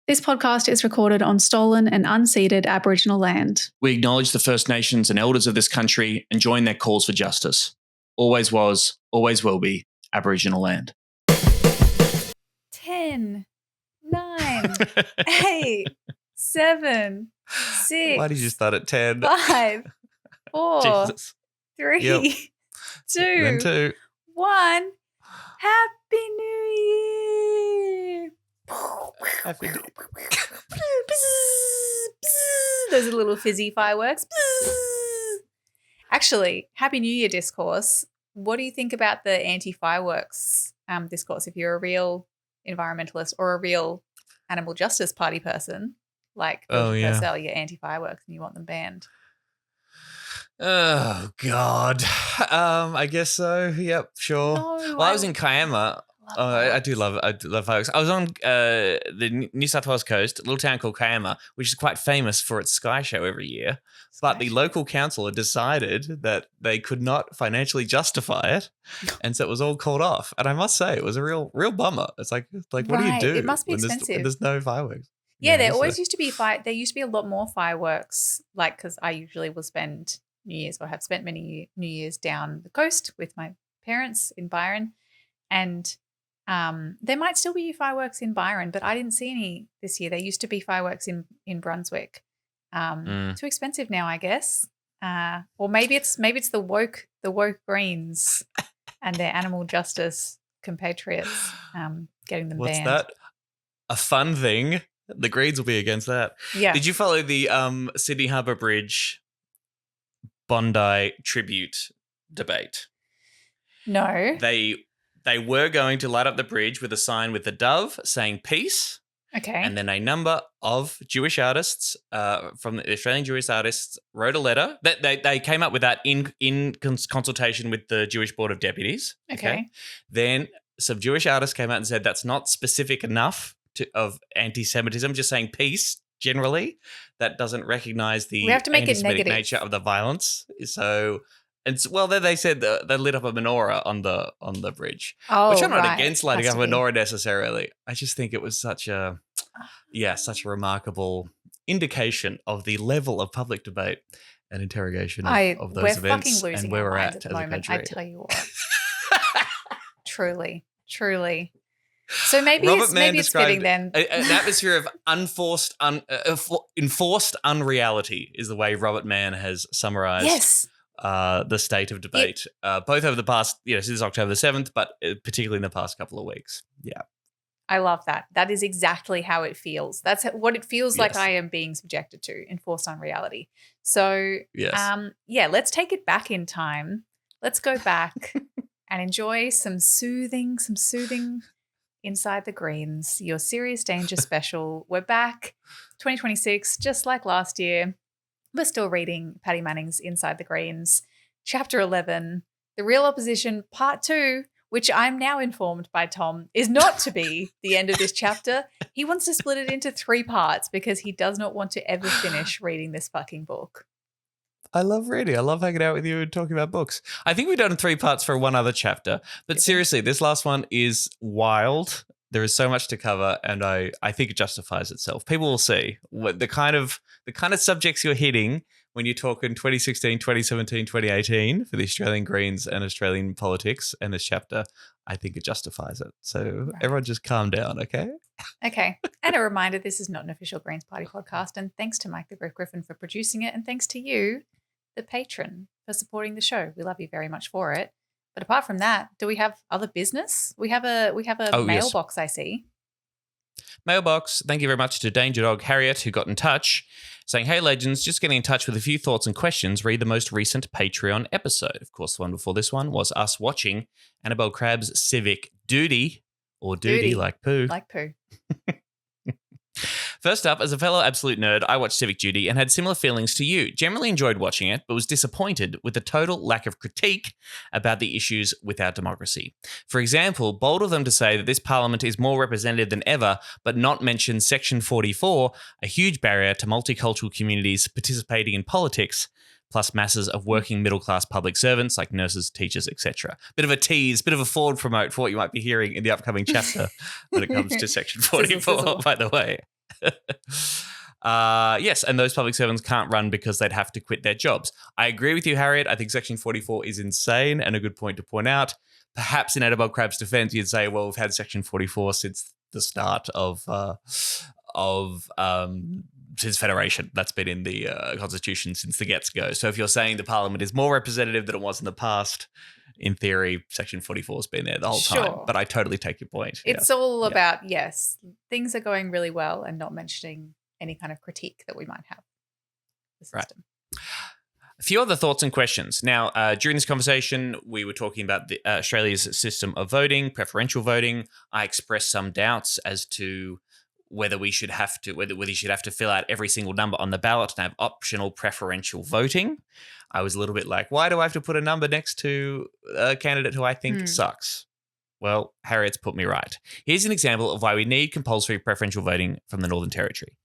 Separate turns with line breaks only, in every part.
This podcast is recorded on stolen and unceded Aboriginal land.
We acknowledge the First Nations and elders of this country and join their calls for justice. Always was, always will be Aboriginal land.
10, 9, 8, 7, 6.
Why did you start at 10?
5, 4,
Jesus.
3,
Yep.
2,
Then 2.
1. Happy New Year!
Happy New-
Those are little fizzy fireworks. Actually, Happy New Year discourse. What do you think about the anti-fireworks discourse? If you're a real environmentalist or a real animal justice party person, like Purcell, you're anti-fireworks and you want them banned.
Oh, God. I guess so. Yep, sure.
No,
well, I was in Kiama. I do love fireworks. I was on the New South Wales coast, a little town called Kiama, which is quite famous for its sky show every year. But the local council had decided that they could not financially justify it, and so it was all called off. And I must say, it was a real bummer. It's like what do you do?
It must be
when
expensive.
There's no fireworks.
Yeah, there always used to be there used to be a lot more fireworks. Like, because I usually will spend New Year's or have spent many New Years down the coast with my parents in Byron, and there might still be fireworks in Byron, but I didn't see any this year. There used to be fireworks in Brunswick. Too expensive now, I guess. Or maybe it's the woke Greens and their animal justice compatriots getting them
What's
banned.
that? A fun thing? The Greens will be against that.
Yeah.
Did you follow the Sydney Harbour Bridge Bondi tribute debate?
No.
They were going to light up the bridge with a sign with the dove saying peace.
Okay.
And then a number of Jewish artists from the Australian Jewish artists wrote a letter. They came up with that in consultation with the Jewish Board of Deputies.
Okay.
Then some Jewish artists came out and said that's not specific enough of anti-Semitism, just saying peace generally. That doesn't recognise the
We have to make it
anti-Semitic
negative.
nature of the violence. So... And then they said they lit up a menorah on the bridge, which I'm not against lighting up a menorah necessarily. I just think it was such a remarkable indication of the level of public debate and interrogation of those events and where we're at as a country.
I tell you what, truly. So maybe it's fitting then.
An atmosphere of enforced unreality is the way Robert Mann has summarised.
Yes.
The state of debate, both over the past, since October the 7th, but particularly in the past couple of weeks. Yeah.
I love that. That is exactly how it feels. That's what it feels like I am being subjected to, enforced unreality. So, let's take it back in time. Let's go back and enjoy some soothing Inside the Greens, your Serious Danger special. We're back, 2026, just like last year. We're still reading Paddy Manning's Inside the Greens, Chapter 11, The Real Opposition, Part 2, which I'm now informed by Tom is not to be the end of this chapter. He wants to split it into 3 parts because he does not want to ever finish reading this fucking book.
I love reading. I love hanging out with you and talking about books. I think we've done 3 parts for one other chapter, but seriously, this last one is wild. There is so much to cover, and I think it justifies itself. People will see what the kind of subjects you're hitting when you're talking 2016, 2017, 2018 for the Australian Greens and Australian politics and this chapter. I think it justifies it. So everyone just calm down, okay?
Okay. And a reminder, this is not an official Greens Party podcast, and thanks to Mike the Great Griffin for producing it, and thanks to you, the patron, for supporting the show. We love you very much for it. But apart from that, do we have other business? We have a mailbox, I see.
Mailbox. Thank you very much to Danger Dog Harriet, who got in touch, saying, "Hey, legends, just getting in touch with a few thoughts and questions. Read the most recent Patreon episode." Of course, the one before this one was us watching Annabelle Crabb's Civic Duty, or Duty like poo.
Like poo.
First up, as a fellow absolute nerd, I watched Civic Duty and had similar feelings to you. Generally enjoyed watching it, but was disappointed with the total lack of critique about the issues with our democracy. For example, bold of them to say that this parliament is more representative than ever, but not mention Section 44, a huge barrier to multicultural communities participating in politics, plus masses of working middle-class public servants like nurses, teachers, etc. Bit of a tease, bit of a forward promote for what you might be hearing in the upcoming chapter when it comes to Section 44,
Sizzle, sizzle.
by the way. Yes, and those public servants can't run because they'd have to quit their jobs. I agree with you, Harriet. I think Section 44 is insane and a good point to point out. Perhaps in Annabelle Crabb's defense, you'd say, well, we've had Section 44 since the start of since Federation. That's been in the Constitution since the get-go. So if you're saying the Parliament is more representative than it was in the past, in theory, Section 44 has been there the whole time. But I totally take your point.
It's all about, yes, things are going really well and not mentioning any kind of critique that we might have. The system.
Right. A few other thoughts and questions. Now, during this conversation, we were talking about Australia's system of voting, preferential voting. I expressed some doubts as to whether you should have to fill out every single number on the ballot and have optional preferential voting. I was a little bit like, why do I have to put a number next to a candidate who I think sucks? Well, Harriet's put me right. Here's an example of why we need compulsory preferential voting from the Northern Territory.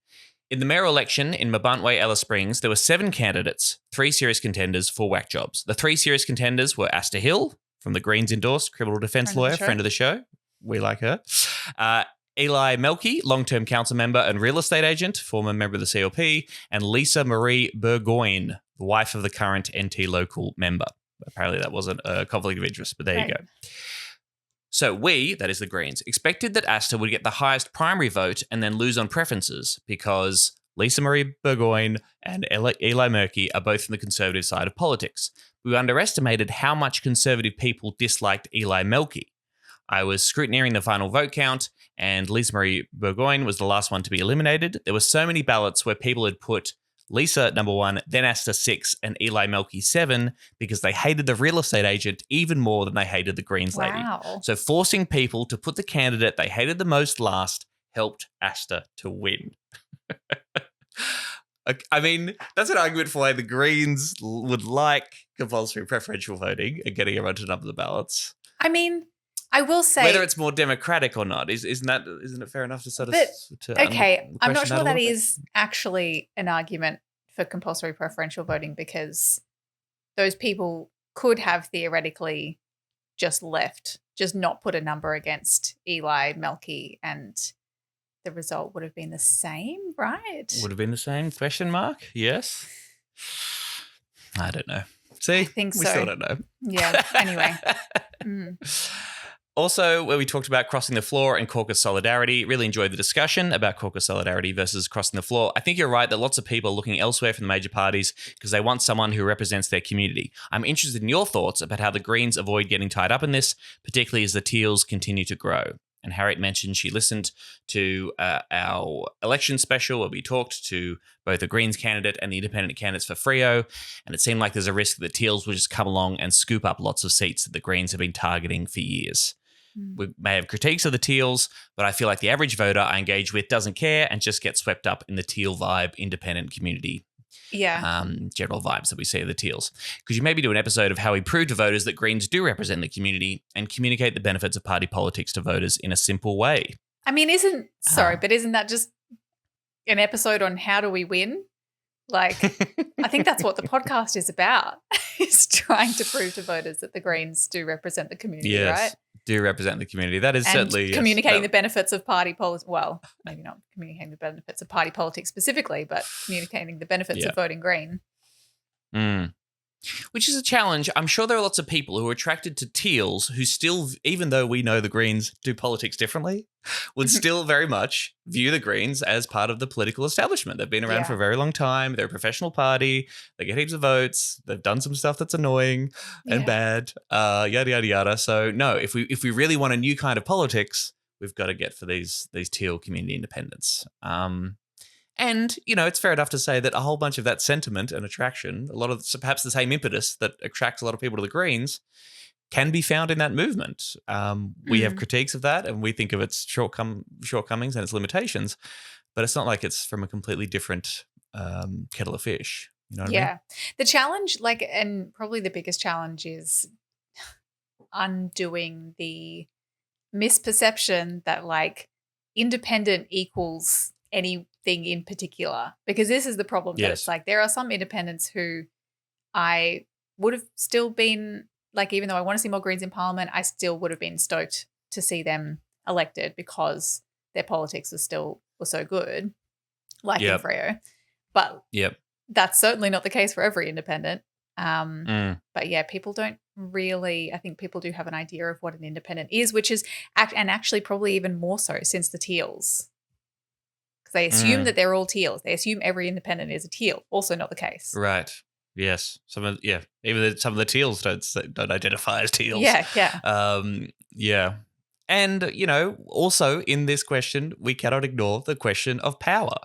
In the mayoral election in Mabantway, Alice Springs, there were 7 candidates, 3 serious contenders, 4 whack jobs. The 3 serious contenders were Asta Hill, from the Greens endorsed, criminal defence lawyer, friend of the show. We like her. Eli Melky, long-term council member and real estate agent, former member of the CLP, and Lisa Marie Burgoyne, the wife of the current NT local member. Apparently that wasn't a conflict of interest, but there you go. So we, that is the Greens, expected that Asta would get the highest primary vote and then lose on preferences because Lisa Marie Burgoyne and Eli Murky are both from the Conservative side of politics. We underestimated how much Conservative people disliked Eli Melky. I was scrutineering the final vote count, and Lisa Marie Burgoyne was the last one to be eliminated. There were so many ballots where people had put Lisa number 1, then Asta 6, and Eli Melky 7 because they hated the real estate agent even more than they hated the Greens lady. So forcing people to put the candidate they hated the most last helped Asta to win. I mean, that's an argument for why the Greens would like compulsory preferential voting and getting everyone to number the ballots.
I mean, I will say
whether it's more democratic or not isn't it fair enough to sort of?
I'm not sure that is actually an argument for compulsory preferential voting because those people could have theoretically just not put a number against Eli Melky, and the result would have been the same, right?
Would have been the same? Question mark? Yes. I don't know. See,
I think
we still don't know.
Yeah. Anyway.
Also, where we talked about crossing the floor and caucus solidarity, really enjoyed the discussion about caucus solidarity versus crossing the floor. I think you're right that lots of people are looking elsewhere from the major parties because they want someone who represents their community. I'm interested in your thoughts about how the Greens avoid getting tied up in this, particularly as the Teals continue to grow. And Harriet mentioned she listened to our election special where we talked to both the Greens candidate and the independent candidates for Freo, and it seemed like there's a risk that Teals will just come along and scoop up lots of seats that the Greens have been targeting for years. We may have critiques of the Teals, but I feel like the average voter I engage with doesn't care and just gets swept up in the Teal vibe, independent community general vibes that we see of the Teals. Could you maybe do an episode of how we prove to voters that Greens do represent the community and communicate the benefits of party politics to voters in a simple way?
I mean, isn't that just an episode on how do we win? Like, I think that's what the podcast is about, is trying to prove to voters that the Greens do represent the community, right?
Do represent the community. That is
and
certainly
communicating the benefits of party politics. Well, maybe not communicating the benefits of party politics specifically, but communicating the benefits of voting Green.
Which is a challenge. I'm sure there are lots of people who are attracted to Teals who still, even though we know the Greens do politics differently, would still very much view the Greens as part of the political establishment. They've been around for a very long time. They're a professional party. They get heaps of votes. They've done some stuff that's annoying and bad, yada, yada, yada. So, no, if we really want a new kind of politics, we've got to get for these Teal community independents. And, you know, it's fair enough to say that a whole bunch of that sentiment and attraction, a lot of perhaps the same impetus that attracts a lot of people to the Greens, can be found in that movement. We have critiques of that and we think of its shortcomings and its limitations, but it's not like it's from a completely different kettle of fish. You know what I mean?
The challenge, and probably the biggest challenge is undoing the misperception that, independent equals anything in particular, because this is the problem. That it's there are some independents who I would have still been even though I want to see more Greens in Parliament, I still would have been stoked to see them elected because their politics is still were so good, like in Freo. But that's certainly not the case for every independent. But yeah, people don't really, I think people do have an idea of what an independent is, which is, and actually probably even more so since the teals. Because they assume that they're all teals. They assume every independent is a teal. Also not the case.
Right. Yes. Even some of the teals don't identify as teals.
Yeah.
And, also in this question, we cannot ignore the question of power.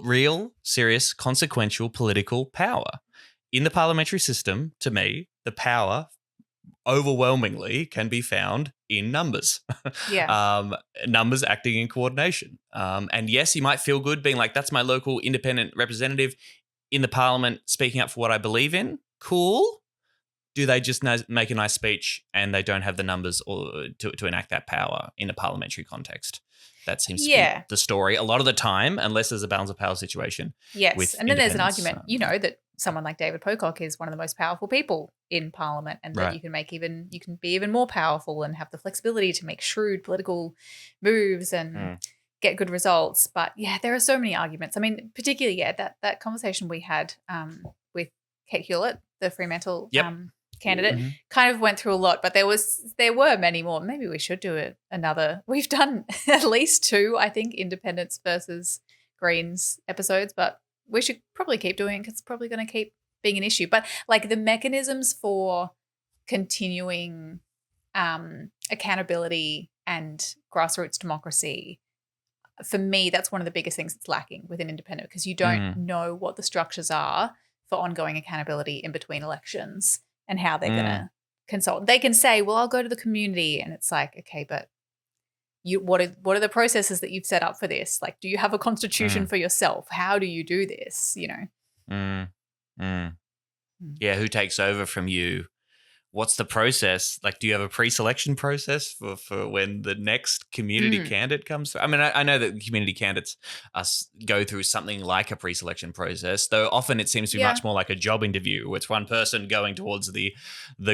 Real, serious, consequential political power. In the parliamentary system, to me, the power overwhelmingly can be found in numbers. Numbers acting in coordination. And yes, you might feel good being like, that's my local independent representative in the parliament speaking up for what I believe in. Cool. Do they just make a nice speech and they don't have the numbers or to enact that power in a parliamentary context? That seems to be the story a lot of the time, unless there's a balance of power situation.
Yes, and then there's an argument, that someone like David Pocock is one of the most powerful people in Parliament, and that you can be even more powerful and have the flexibility to make shrewd political moves and get good results. But yeah, there are so many arguments. I mean, particularly that conversation we had with Kate Hewlett, the Fremantle candidate, kind of went through a lot, but there were many more. Maybe we should do another. We've done at least 2, I think, independents versus Greens episodes, but we should probably keep doing it because it's probably going to keep being an issue. But like the mechanisms for continuing accountability and grassroots democracy, for me, that's one of the biggest things that's lacking with an independent, because you don't know what the structures are for ongoing accountability in between elections and how they're going to consult. They can say, well, I'll go to the community, and it's like, okay, but what are the processes that you've set up for this? Like, do you have a constitution for yourself? How do you do this?
Yeah, who takes over from you? What's the process? Like, do you have a pre-selection process for when the next community candidate comes through? I mean, I know that community candidates go through something like a pre-selection process, though often it seems to be much more like a job interview, where it's one person going towards the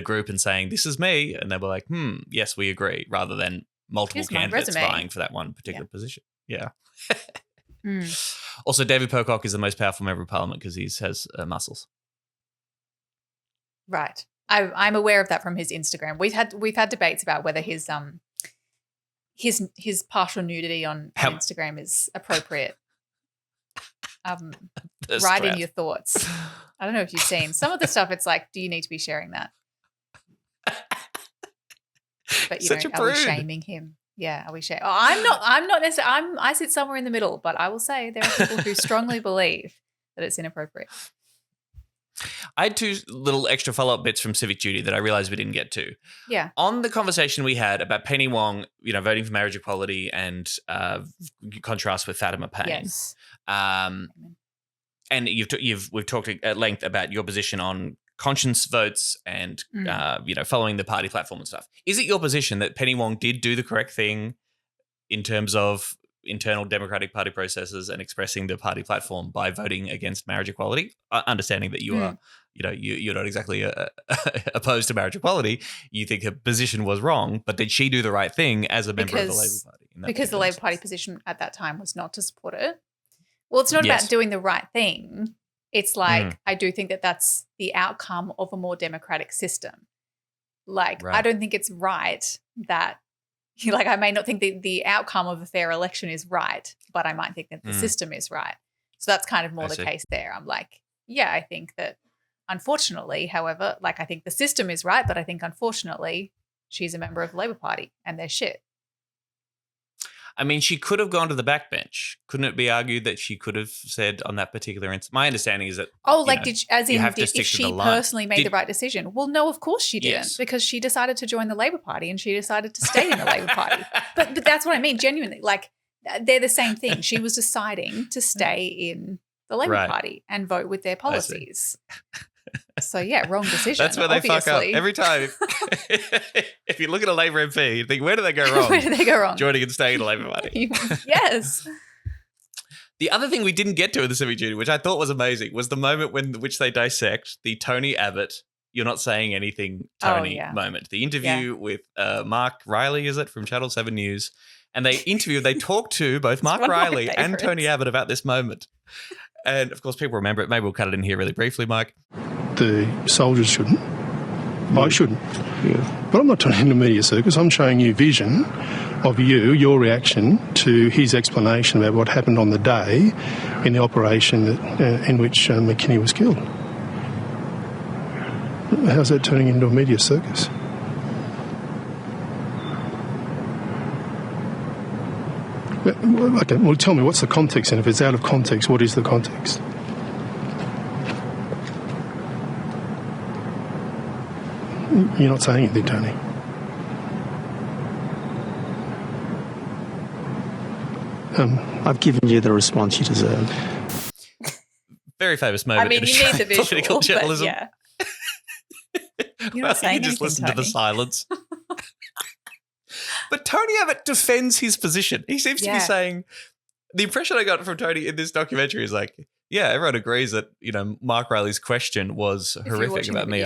group and saying, this is me, and they'll be like, yes, we agree, rather than multiple candidates vying for that one particular position. Yeah. Also, David Pocock is the most powerful member of parliament because he has muscles.
Right. I'm aware of that from his Instagram. We've had debates about whether his partial nudity on Instagram is appropriate. Write in your thoughts. I don't know if you've seen some of the stuff. It's like, do you need to be sharing that? But are we shaming him? Yeah, are we shaming? Oh, I'm not necessarily. I sit somewhere in the middle, but I will say there are people who strongly believe that it's inappropriate.
I had 2 little extra follow-up bits from Civic Duty that I realised we didn't get to.
Yeah. On
the conversation we had about Penny Wong, voting for marriage equality and contrast with Fatima Payne.
Yes.
And we've talked at length about your position on conscience votes and following the party platform and stuff. Is it your position that Penny Wong did do the correct thing in terms of internal Democratic Party processes and expressing the party platform by voting against marriage equality? Understanding that you are, you're not exactly opposed to marriage equality, you think her position was wrong, but did she do the right thing as a member of the Labour Party?
Because the Labour Party position at that time was not to support it. Well, it's not about doing the right thing. It's like, I do think that that's the outcome of a more democratic system. Like, I don't think it's right that, like, I may not think the outcome of a fair election is right, but I might think that the system is right. So that's kind of more the case there. I'm like, yeah, I think that unfortunately, however, like, I think the system is right, but I think unfortunately she's a member of the Labour Party and they're shit.
I mean, she could have gone to the backbench. Couldn't it be argued that she could have said on that particular instance? My understanding is that
if she personally made the right decision? Well, no, of course she didn't, because she decided to join the Labour Party and she decided to stay in the Labour Party. But that's what I mean, genuinely. Like, they're the same thing. She was deciding to stay in the Labour Party and vote with their policies. So, yeah, wrong decision.
That's where they fuck up every time. If you look at a Labour MP, you think, where do they go wrong?
Where do they go wrong?
Joining and staying in the Labour Party.
Yes.
The other thing we didn't get to in the Civic Duty, which I thought was amazing, was the moment which they dissect the Tony Abbott you're not saying anything, Tony moment. The interview with Mark Riley, is it, from Channel 7 News? And they talked to both Mark Riley and Tony Abbott about this moment. And, of course, people remember it. Maybe we'll cut it in here really briefly, Mike.
The soldiers shouldn't. I shouldn't. Yeah. But I'm not turning into media circus. I'm showing you vision of your reaction to his explanation about what happened on the day in the operation in which McKinney was killed. How's that turning into a media circus? Okay, well, tell me, what's the context? And if it's out of context, what is the context? You're not saying anything, Tony.
I've given you the response you deserve.
Very famous moment.
I mean, you need the visual,
political journalism.
Yeah. You're not saying
you just listen
Tony.
to the silence. But Tony Abbott defends his position. He seems to be saying, the impression I got from Tony in this documentary is like, yeah, everyone agrees that, Mark Riley's question was horrific about me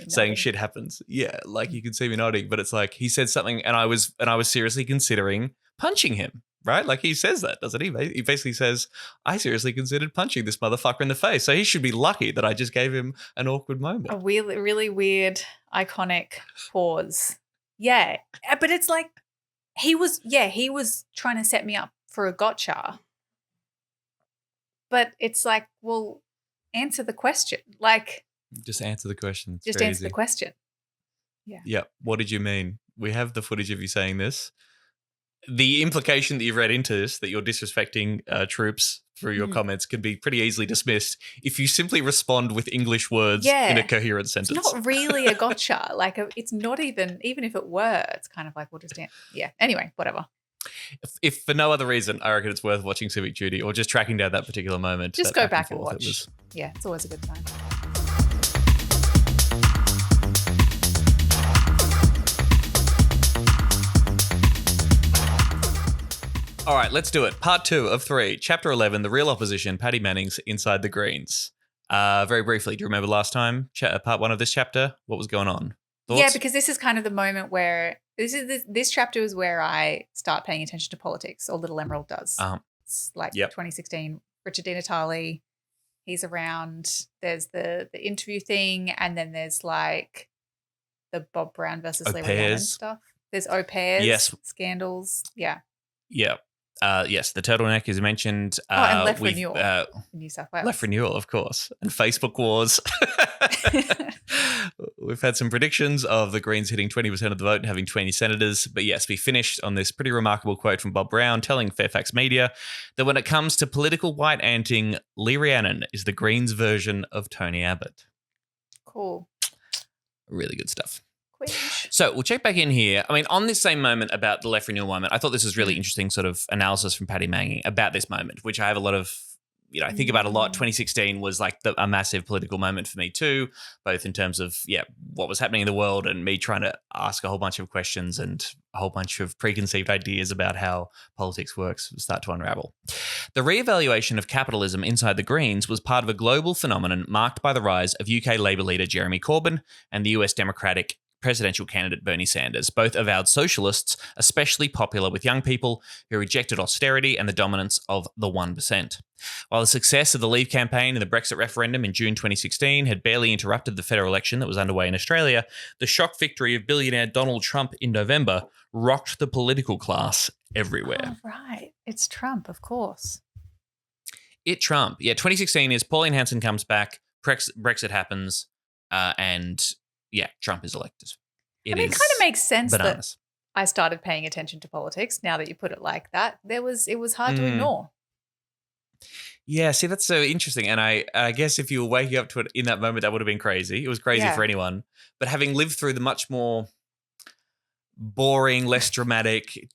saying shit happens. Yeah, like you can see me nodding, but it's like he said something and I was seriously considering punching him, right? Like he says that, doesn't he? He basically says, I seriously considered punching this motherfucker in the face. So he should be lucky that I just gave him an awkward moment.
A really weird, iconic pause. Yeah, but it's like he was trying to set me up for a gotcha. But it's like, well, answer the question. Like,
just answer the question.
Just answer the question. Yeah.
Yeah. What did you mean? We have the footage of you saying this. The implication that you've read into this, that you're disrespecting troops through your comments, can be pretty easily dismissed if you simply respond with English words in a coherent sentence.
It's not really a gotcha. Like, it's not even if it were, it's kind of like, we'll just answer. Yeah. Anyway, whatever.
If for no other reason, I reckon it's worth watching Civic Duty or just tracking down that particular moment.
Just go back and watch. Yeah, it's always a good time.
All right, let's do it. Part 2 of 3, Chapter 11, The Real Opposition, Paddy Manning's Inside the Greens. Very briefly, do you remember last time, part 1 of this chapter? What was going on? Thoughts?
Yeah, because this is kind of the moment where this chapter is where I start paying attention to politics, or Little Emerald does. It's like 2016, Richard Di Natale, he's around. There's the interview thing, and then there's like the Bob Brown versus Larry Allen stuff. There's au pairs, scandals. Yeah.
Yeah. Yes, the turtleneck is mentioned.
And left renewal in New South Wales.
Left renewal, of course. And Facebook wars. We've had some predictions of the Greens hitting 20% of the vote and having 20 senators. But yes, we finished on this pretty remarkable quote from Bob Brown telling Fairfax Media that when it comes to political white-anting, Lee Rhiannon is the Greens' version of Tony Abbott.
Cool.
Really good stuff.
Quinch.
So we'll check back in here. I mean, on this same moment about the left renewal moment, I thought this was really interesting sort of analysis from Paddy Manning about this moment, which I have a lot of, I think about a lot. 2016 was like a massive political moment for me too, both in terms of, what was happening in the world and me trying to ask a whole bunch of questions and a whole bunch of preconceived ideas about how politics works start to unravel. The reevaluation of capitalism inside the Greens was part of a global phenomenon marked by the rise of UK Labour leader Jeremy Corbyn and the US Democratic presidential candidate Bernie Sanders, both avowed socialists, especially popular with young people who rejected austerity and the dominance of the 1%. While the success of the Leave campaign and the Brexit referendum in June 2016 had barely interrupted the federal election that was underway in Australia, the shock victory of billionaire Donald Trump in November rocked the political class everywhere.
Oh, right. It's Trump, of course.
Trump. Yeah, 2016 is Pauline Hanson comes back, Brexit happens, and Trump is elected.
It kind of makes sense that I started paying attention to politics now that you put it like that. It was hard to ignore.
Yeah, see, that's so interesting. And I guess if you were waking up to it in that moment, that would have been crazy. It was crazy for anyone. But having lived through the much more boring, less dramatic,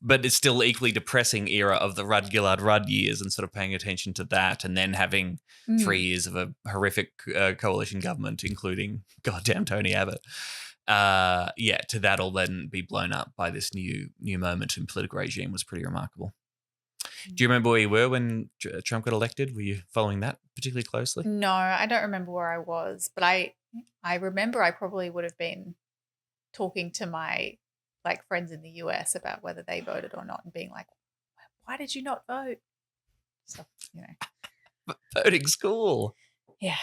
but it's still equally depressing era of the Rudd-Gillard-Rudd years and sort of paying attention to that, and then having 3 years of a horrific coalition government, including goddamn Tony Abbott. To that all then be blown up by this new moment in political regime was pretty remarkable. Do you remember where you were when Trump got elected? Were you following that particularly closely?
No, I don't remember where I was, but I remember I probably would have been talking to my friends in the US about whether they voted or not and being like, why did you not vote? So,
Voting's cool.
Yeah.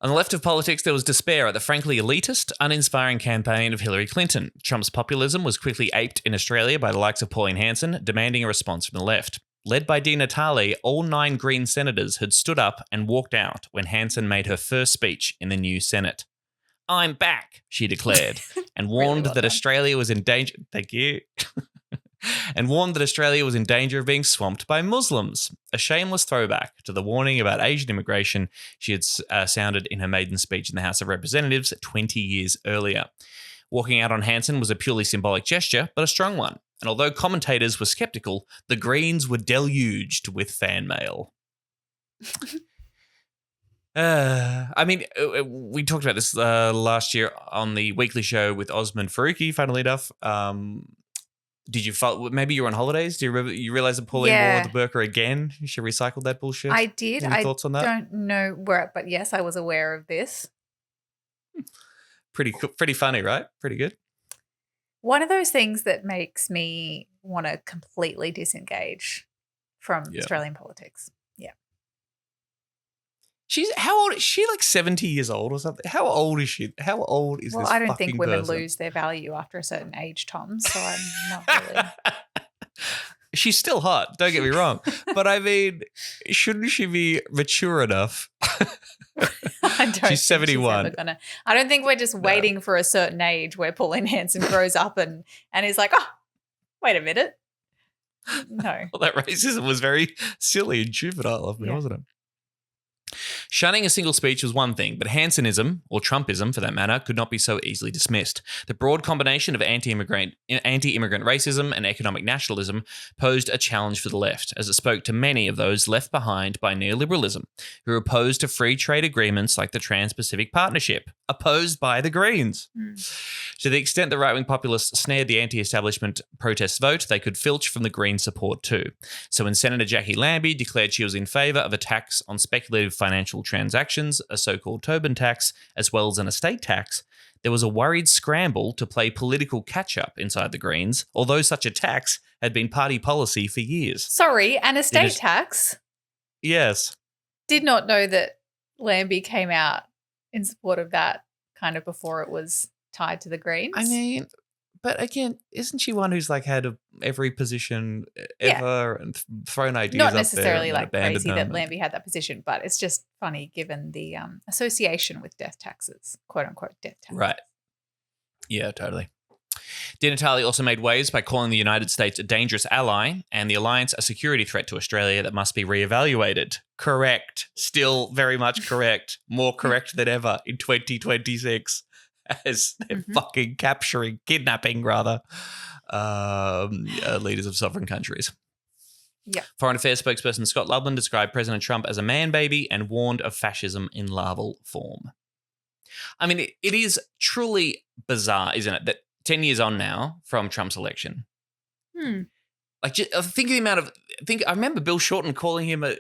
On the left of politics, there was despair at the frankly elitist, uninspiring campaign of Hillary Clinton. Trump's populism was quickly aped in Australia by the likes of Pauline Hanson, demanding a response from the left. Led by Di Natale, all 9 Green senators had stood up and walked out when Hanson made her first speech in the new Senate. "I'm back," she declared, and warned that Australia was in danger. Thank you. And warned that Australia was in danger of being swamped by Muslims, a shameless throwback to the warning about Asian immigration she had sounded in her maiden speech in the House of Representatives 20 years earlier. Walking out on Hanson was a purely symbolic gesture, but a strong one. And although commentators were sceptical, the Greens were deluged with fan mail. We talked about this last year on the weekly show with Osman Faruqi, funnily enough. Did you follow? Maybe you were on holidays. Do you realize that Pauline wore the burqa again? She recycled that bullshit.
I did.
Any thoughts on that?
I don't know where, but yes, I was aware of this.
Pretty funny, right? Pretty good.
One of those things that makes me want to completely disengage from Australian politics. Yeah.
How old is she? Like 70 years old or something? How old is she? How old is this? Well,
I don't think women
person?
lose their value after a certain age, Tom. So I'm not really.
She's still hot. Don't get me wrong, but I mean, shouldn't she be mature enough? She's 71.
I don't think we're just waiting for a certain age where Pauline Hanson grows up and is like, oh, wait a minute. No.
Well, that racism was very silly and juvenile of me, wasn't it? Shunning a single speech was one thing, but Hansonism, or Trumpism for that matter, could not be so easily dismissed. The broad combination of anti-immigrant racism and economic nationalism posed a challenge for the left, as it spoke to many of those left behind by neoliberalism, who were opposed to free trade agreements like the Trans-Pacific Partnership, opposed by the Greens. To the extent the right-wing populists snared the anti-establishment protest vote, they could filch from the Green support too. So when Senator Jackie Lambie declared she was in favour of a tax on speculative financial transactions, a so-called Tobin tax, as well as an estate tax, there was a worried scramble to play political catch-up inside the Greens, although such a tax had been party policy for years.
Sorry, an estate tax?
Yes.
Did not know that Lambie came out in support of that kind of before it was tied to the Greens.
I mean, but again, isn't she one who's like had every position ever and thrown ideas
not
up
necessarily
there
like crazy that Lambie had that position, but it's just funny given the association with death taxes, quote unquote death taxes.
Right. Yeah, totally. Di Natale also made waves by calling the United States a dangerous ally and the alliance a security threat to Australia that must be reevaluated. Correct. Still very much correct. More correct than ever in 2026. As they're fucking kidnapping rather, leaders of sovereign countries.
Yeah.
Foreign Affairs spokesperson Scott Ludlam described President Trump as a man baby and warned of fascism in larval form. I mean, it is truly bizarre, isn't it, that 10 years on now from Trump's election. Like, just, think of the amount of. I remember Bill Shorten calling him a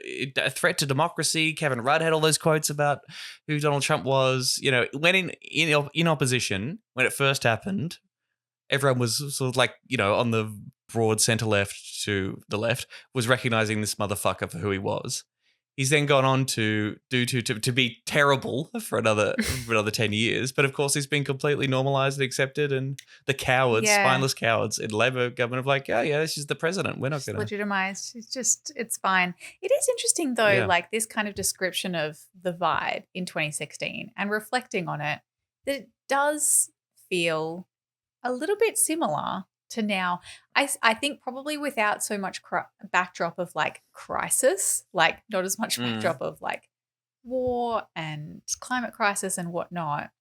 threat to democracy. Kevin Rudd had all those quotes about who Donald Trump was. You know, when in opposition, when it first happened, everyone was sort of like, you know, on the broad centre left to the left, was recognizing this motherfucker for who he was. He's then gone on to be terrible for another 10 years. But of course, he's been completely normalized and accepted. And the cowards, spineless cowards in Labor government are like, yeah, this is the president. We're not going to.
Legitimized. It's fine. It is interesting, though, like this kind of description of the vibe in 2016 and reflecting on it, that it does feel a little bit similar to now. I think probably without so much backdrop of like crisis, like not as much backdrop of like war and climate crisis and whatnot.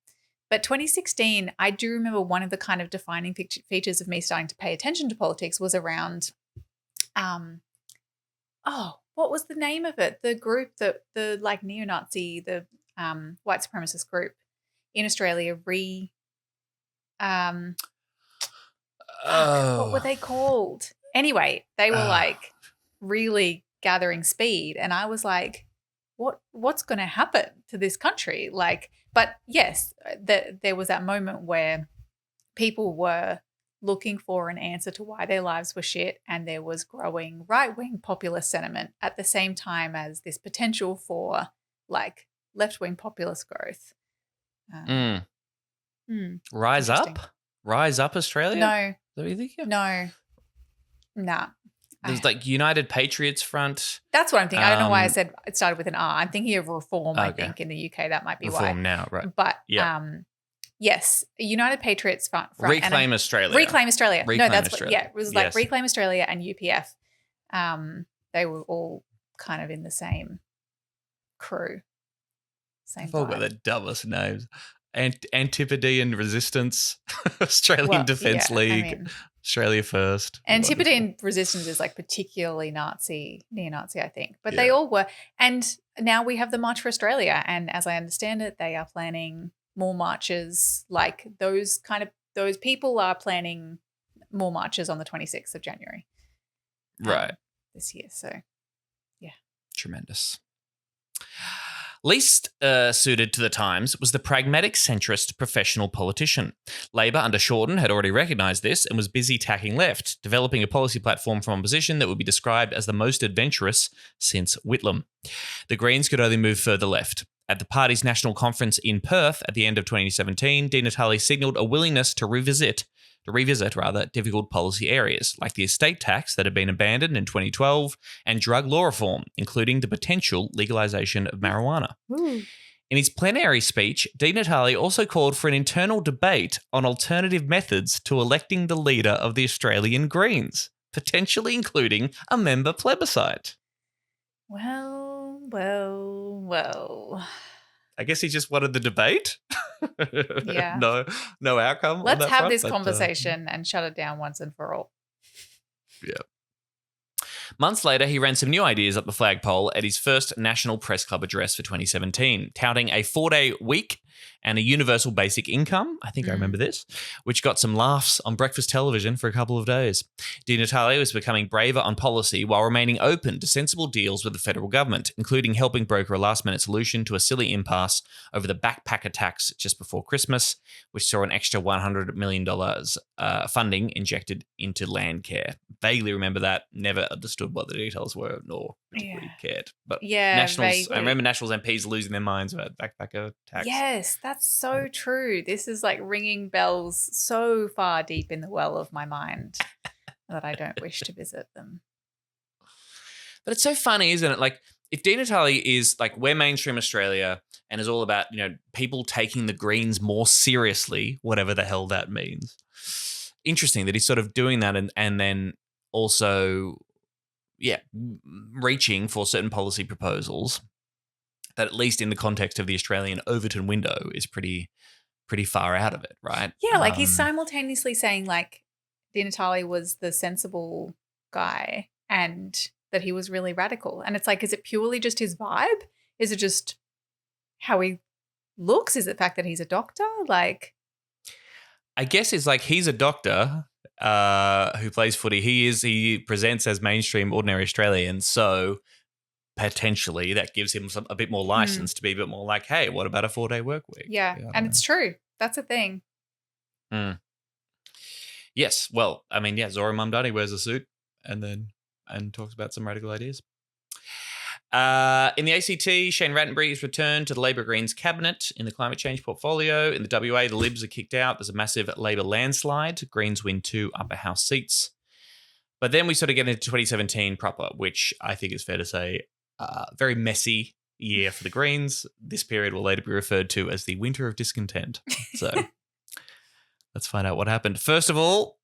But 2016, I do remember one of the kind of defining features of me starting to pay attention to politics was around, what was the name of it? The group that the like neo-Nazi, the white supremacist group in Australia what were they called? Anyway, they were like really gathering speed, and I was like, what's going to happen to this country? Like, but yes, there was that moment where people were looking for an answer to why their lives were shit, and there was growing right-wing populist sentiment at the same time as this potential for like left-wing populist growth.
Rise up, Australia?
No.
Is that what you think?
No. Nah.
There's like United Patriots Front.
That's what I'm thinking. I don't know why I said it started with an R. I'm thinking of Reform, I think, in the UK. That might be
Reform
why.
now, right.
But yes, United Patriots Front.
Reclaim Australia.
Reclaim Australia.
Reclaim
no, that's
Australia.
What, it was like Reclaim Australia and UPF. They were all kind of in the same crew. Same
Talk about the dumbest names. Antipodean Resistance, Australian Defence League, Australia First.
Antipodean Resistance is like particularly neo-Nazi, I think. But they all were. And now we have the March for Australia. And as I understand it, they are planning more marches. Like those people are planning more marches on the 26th of January.
Right.
This year. So, yeah.
Tremendous. Least suited to the times was the pragmatic centrist professional politician. Labor under Shorten had already recognised this and was busy tacking left, developing a policy platform from opposition that would be described as the most adventurous since Whitlam. The Greens could only move further left. At the party's national conference in Perth at the end of 2017, Di Natale signalled a willingness to revisit difficult policy areas like the estate tax that had been abandoned in 2012 and drug law reform, including the potential legalisation of marijuana. In his plenary speech, Di Natale also called for an internal debate on alternative methods to electing the leader of the Australian Greens, potentially including a member plebiscite.
Well.
I guess he just wanted the debate.
Yeah.
No outcome.
Let's have this conversation and shut it down once and for all.
Yeah. Months later, he ran some new ideas up the flagpole at his first National Press Club address for 2017, touting a 4-day week and a universal basic income. I think I remember this, which got some laughs on breakfast television for a couple of days. Di Natale was becoming braver on policy while remaining open to sensible deals with the federal government, including helping broker a last-minute solution to a silly impasse over the backpacker tax just before Christmas, which saw an extra $100 million funding injected into land care. Vaguely remember that. Never understood what the details were, nor really cared. But Nationals, I remember Nationals MPs losing their minds about backpacker tax.
Yes, that's so true. This is like ringing bells so far deep in the well of my mind that I don't wish to visit them.
But it's so funny, isn't it? Like, if Di Natale is like, we're mainstream Australia and is all about, people taking the Greens more seriously, whatever the hell that means. Interesting that he's sort of doing that and then also, reaching for certain policy proposals that, at least in the context of the Australian Overton window, is pretty far out of it, right?
Yeah, like he's simultaneously saying like Di Natale was the sensible guy and that he was really radical. And it's like, is it purely just his vibe? Is it just how he looks? Is it the fact that he's a doctor? Like,
I guess it's like he's a doctor who plays footy. He presents as mainstream ordinary Australian, so potentially that gives him a bit more license to be a bit more like, hey, what about a 4-day work week?
Yeah, and it's true. That's a thing.
Yes. Well, I mean, Zora Mumdani wears a suit and talks about some radical ideas. In the ACT, Shane Rattenbury has returned to the Labor Greens cabinet in the climate change portfolio. In the WA, the Libs are kicked out. There's a massive Labor landslide. Greens win 2 upper house seats. But then we sort of get into 2017 proper, which I think is fair to say very messy year for the Greens. This period will later be referred to as the winter of discontent. So let's find out what happened. First of all,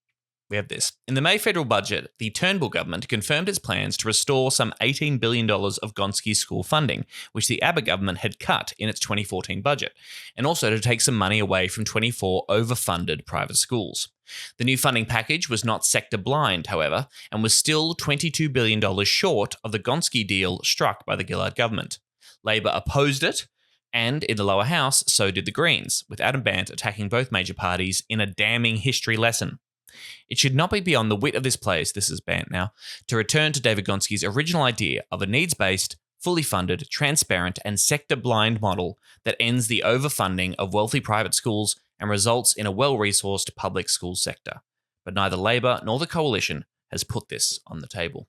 we have this. In the May federal budget, the Turnbull government confirmed its plans to restore some $18 billion of Gonski school funding, which the Abbott government had cut in its 2014 budget, and also to take some money away from 24 overfunded private schools. The new funding package was not sector blind, however, and was still $22 billion short of the Gonski deal struck by the Gillard government. Labor opposed it, and in the lower house, so did the Greens, with Adam Bandt attacking both major parties in a damning history lesson. It should not be beyond the wit of this place, this is banned now, to return to David Gonski's original idea of a needs-based, fully funded, transparent, and sector-blind model that ends the overfunding of wealthy private schools and results in a well-resourced public school sector. But neither Labor nor the Coalition has put this on the table.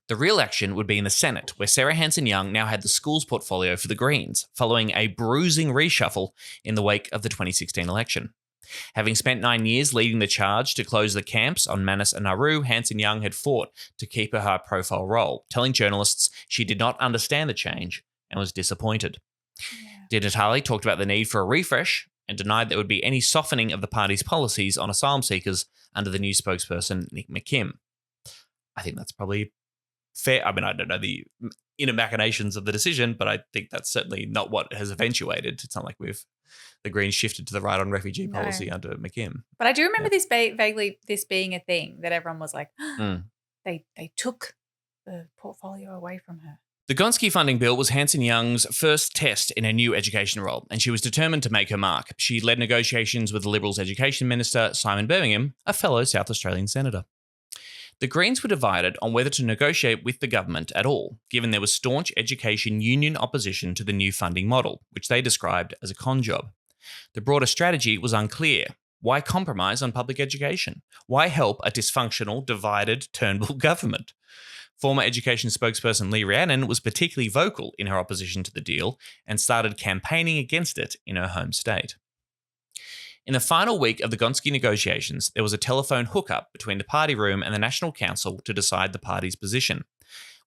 The real action would be in the Senate, where Sarah Hanson-Young now had the schools portfolio for the Greens, following a bruising reshuffle in the wake of the 2016 election. Having spent 9 years leading the charge to close the camps on Manus and Nauru, Hanson-Young had fought to keep her high-profile role, telling journalists she did not understand the change and was disappointed. Di Natale talked about the need for a refresh and denied there would be any softening of the party's policies on asylum seekers under the new spokesperson, Nick McKim. I think that's probably fair. I mean, I don't know the inner machinations of the decision, but I think that's certainly not what has eventuated. It's not like the Greens shifted to the right on refugee policy under McKim.
But I do remember this vaguely, this being a thing that everyone was like, they took the portfolio away from her.
The Gonski funding bill was Hanson-Young's first test in her new education role, and she was determined to make her mark. She led negotiations with the Liberals Education Minister, Simon Birmingham, a fellow South Australian senator. The Greens were divided on whether to negotiate with the government at all, given there was staunch education union opposition to the new funding model, which they described as a con job. The broader strategy was unclear. Why compromise on public education? Why help a dysfunctional, divided Turnbull government? Former education spokesperson Lee Rhiannon was particularly vocal in her opposition to the deal and started campaigning against it in her home state. In the final week of the Gonski negotiations, there was a telephone hookup between the party room and the National Council to decide the party's position.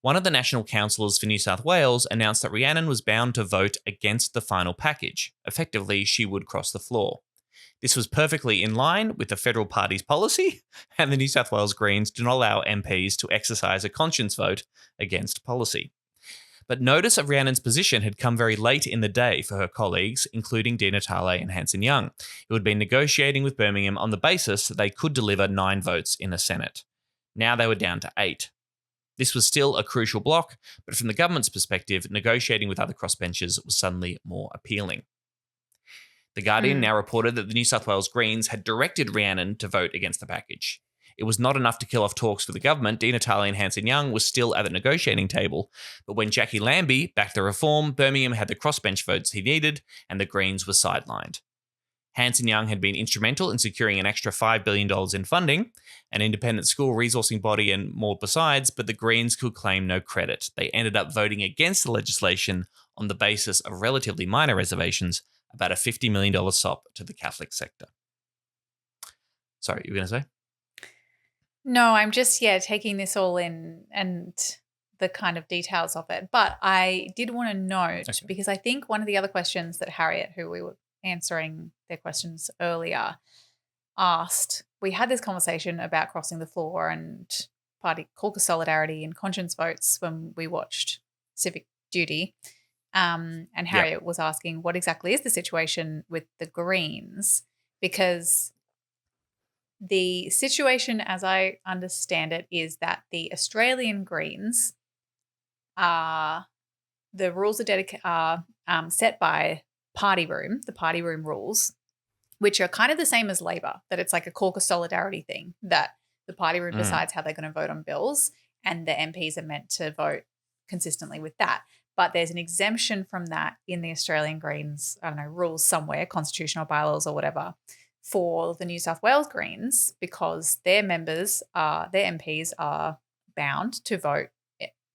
One of the national councillors for New South Wales announced that Rhiannon was bound to vote against the final package. Effectively, she would cross the floor. This was perfectly in line with the federal party's policy, and the New South Wales Greens do not allow MPs to exercise a conscience vote against policy. But notice of Rhiannon's position had come very late in the day for her colleagues, including Di Natale and Hanson-Young, who had been negotiating with Birmingham on the basis that they could deliver 9 votes in the Senate. Now they were down to 8. This was still a crucial block, but from the government's perspective, negotiating with other crossbenchers was suddenly more appealing. The Guardian now reported that the New South Wales Greens had directed Rhiannon to vote against the package. It was not enough to kill off talks with the government. Di Natale and Hanson-Young was still at the negotiating table, but when Jackie Lambie backed the reform, Birmingham had the crossbench votes he needed, and the Greens were sidelined. Hanson-Young had been instrumental in securing an extra $5 billion in funding, an independent school resourcing body and more besides, but the Greens could claim no credit. They ended up voting against the legislation on the basis of relatively minor reservations about a $50 million SOP to the Catholic sector. Sorry, you were going to say?
No, I'm just, taking this all in and the kind of details of it. But I did want to note, because I think one of the other questions that Harriet, who we were answering their questions earlier, asked, we had this conversation about crossing the floor and party caucus solidarity and conscience votes when we watched Civic Duty. And Harriet was asking, what exactly is the situation with the Greens? Because the situation, as I understand it, is that the Australian Greens are the rules are set by party room, the party room rules, which are kind of the same as Labor, that it's like a caucus solidarity thing, that the party room decides how they're going to vote on bills and the MPs are meant to vote consistently with that. But there's an exemption from that in the Australian Greens, rules somewhere, constitutional bylaws or whatever, for the New South Wales Greens, because their MPs are bound to vote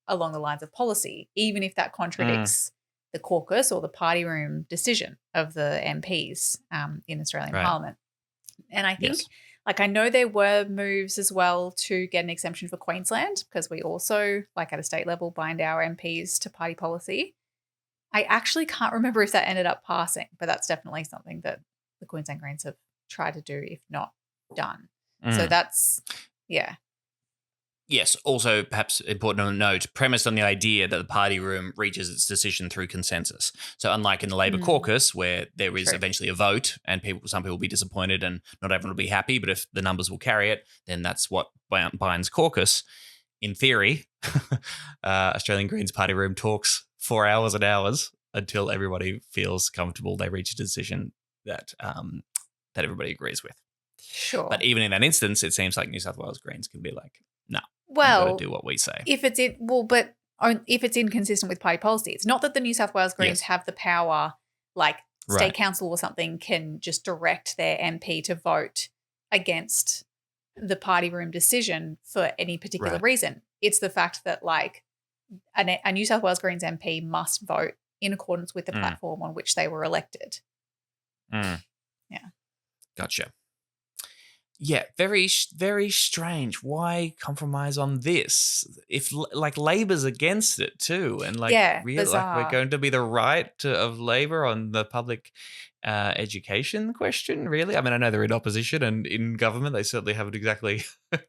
along the lines of policy, even if that contradicts the caucus or the party room decision of the MPs in Australian Parliament. And I think, I know there were moves as well to get an exemption for Queensland, because we also, at a state level, bind our MPs to party policy. I actually can't remember if that ended up passing, but that's definitely something that the Queensland Greens have tried to do, if not done. So that's,
Yes, also perhaps important to note, premised on the idea that the party room reaches its decision through consensus. So unlike in the Labor caucus, where there is eventually a vote and some people will be disappointed and not everyone will be happy, but if the numbers will carry it, then that's what binds caucus. In theory, Australian Greens party room talks for hours and hours until everybody feels comfortable they reach a decision that everybody agrees with.
Sure.
But even in that instance, it seems like New South Wales Greens can be like, no,
well,
you've got to do what we say.
If it's inconsistent with party policy, it's not that the New South Wales Greens have the power, like state council or something can just direct their MP to vote against the party room decision for any particular reason. It's the fact that like a New South Wales Greens MP must vote in accordance with the platform on which they were elected.
Yeah. Gotcha. Yeah, very, very strange. Why compromise on this? If like Labor's against it too, and like really, like we're going to be the right of Labor on the public education question. Really, I mean, I know they're in opposition and in government, they certainly haven't exactly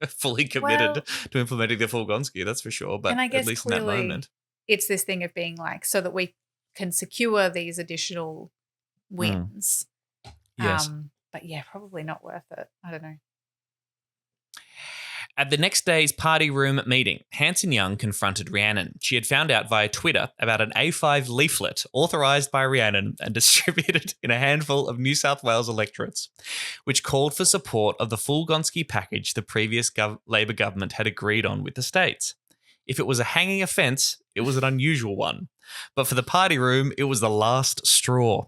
fully committed to implementing the full Gonski. That's for sure. But at least in that moment,
it's this thing of being like, so that we can secure these additional wins.
Yes.
But yeah, probably not worth it. I don't know.
At the next day's party room meeting, Hanson Young confronted Rhiannon. She had found out via Twitter about an A5 leaflet authorised by Rhiannon and distributed in a handful of New South Wales electorates, which called for support of the full Gonski package the previous Labor government had agreed on with the states. If it was a hanging offence, it was an unusual one. But for the party room, it was the last straw.